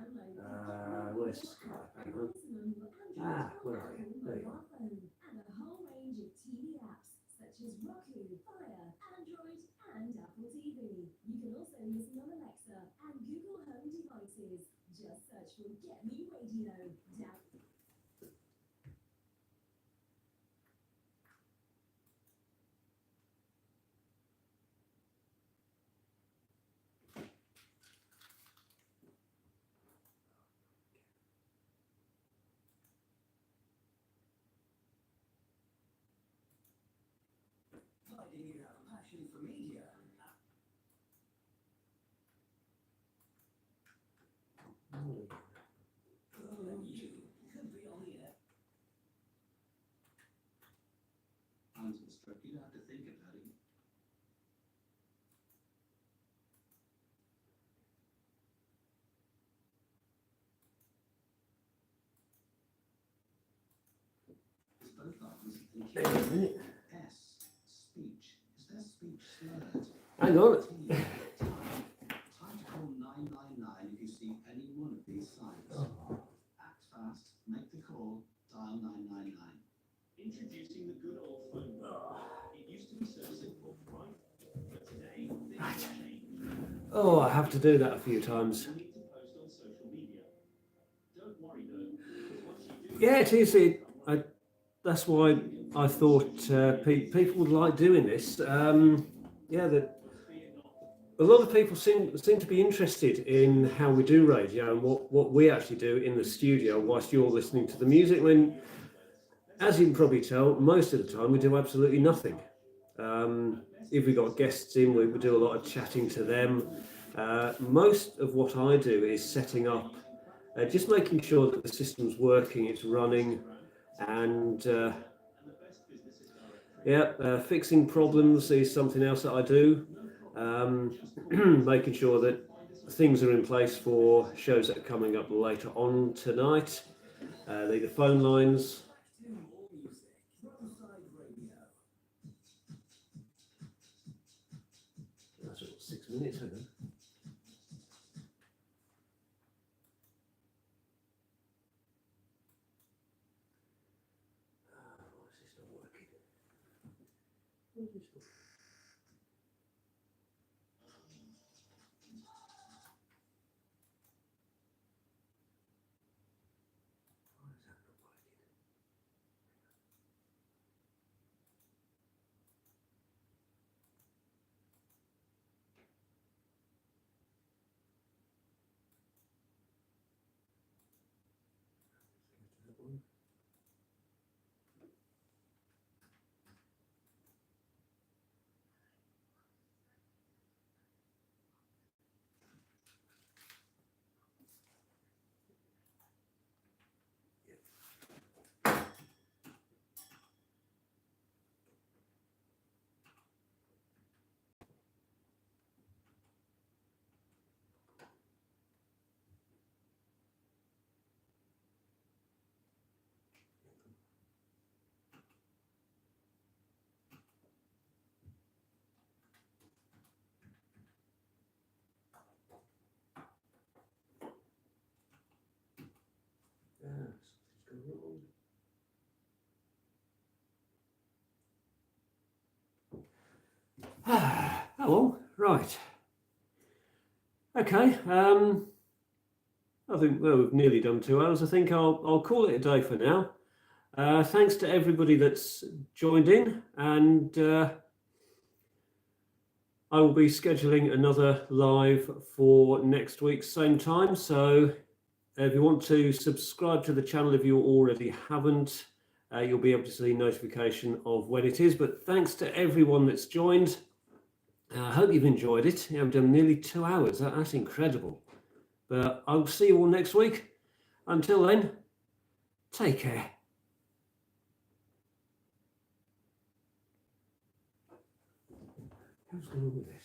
Where's Skype? Hang on. Where are you? There you are. And a whole range of TV apps such as Roku, Fire, Android, and Apple TV. You can also listen on Alexa and Google Home devices. Just search for Get Me Radio. Finding you have a passion for media. You could be on the air. Answer stroke, you have to think about it. It's both answers thinking. Hang on a minute. S. Speech. Is their speech slurred? Hang on. Time to call 999 if you see any one of these signs. Act fast, make the call, dial 999. Introducing the good old phone book. It used to be so simple, right? But today, things have changed. Oh, I have to do that a few times. You need to post on social media. Don't worry though, because once you do, Yeah, it is. That's why I thought people would like doing this. Yeah, a lot of people seem to be interested in how we do radio and what we actually do in the studio whilst you're listening to the music. When, as you can probably tell, most of the time we do absolutely nothing. If we got guests in, we do a lot of chatting to them. Most of what I do is setting up, just making sure that the system's working, it's running, and fixing problems is something else that I do. Making sure that things are in place for shows that are coming up later on tonight. The phone lines. That's 6 minutes, isn't it? Why is this not working? Why is this not? Why is that not working? Something's gone wrong. Oh well, right. Okay. I think we've nearly done 2 hours. I think I'll call it a day for now. Thanks to everybody that's joined in, and I will be scheduling another live for next week, same time. So if you want to subscribe to the channel, if you already haven't, you'll be able to see notification of when it is. But thanks to everyone that's joined. I hope you've enjoyed it. I've done nearly 2 hours. That's incredible. But I'll see you all next week. Until then, take care. What's going on with this?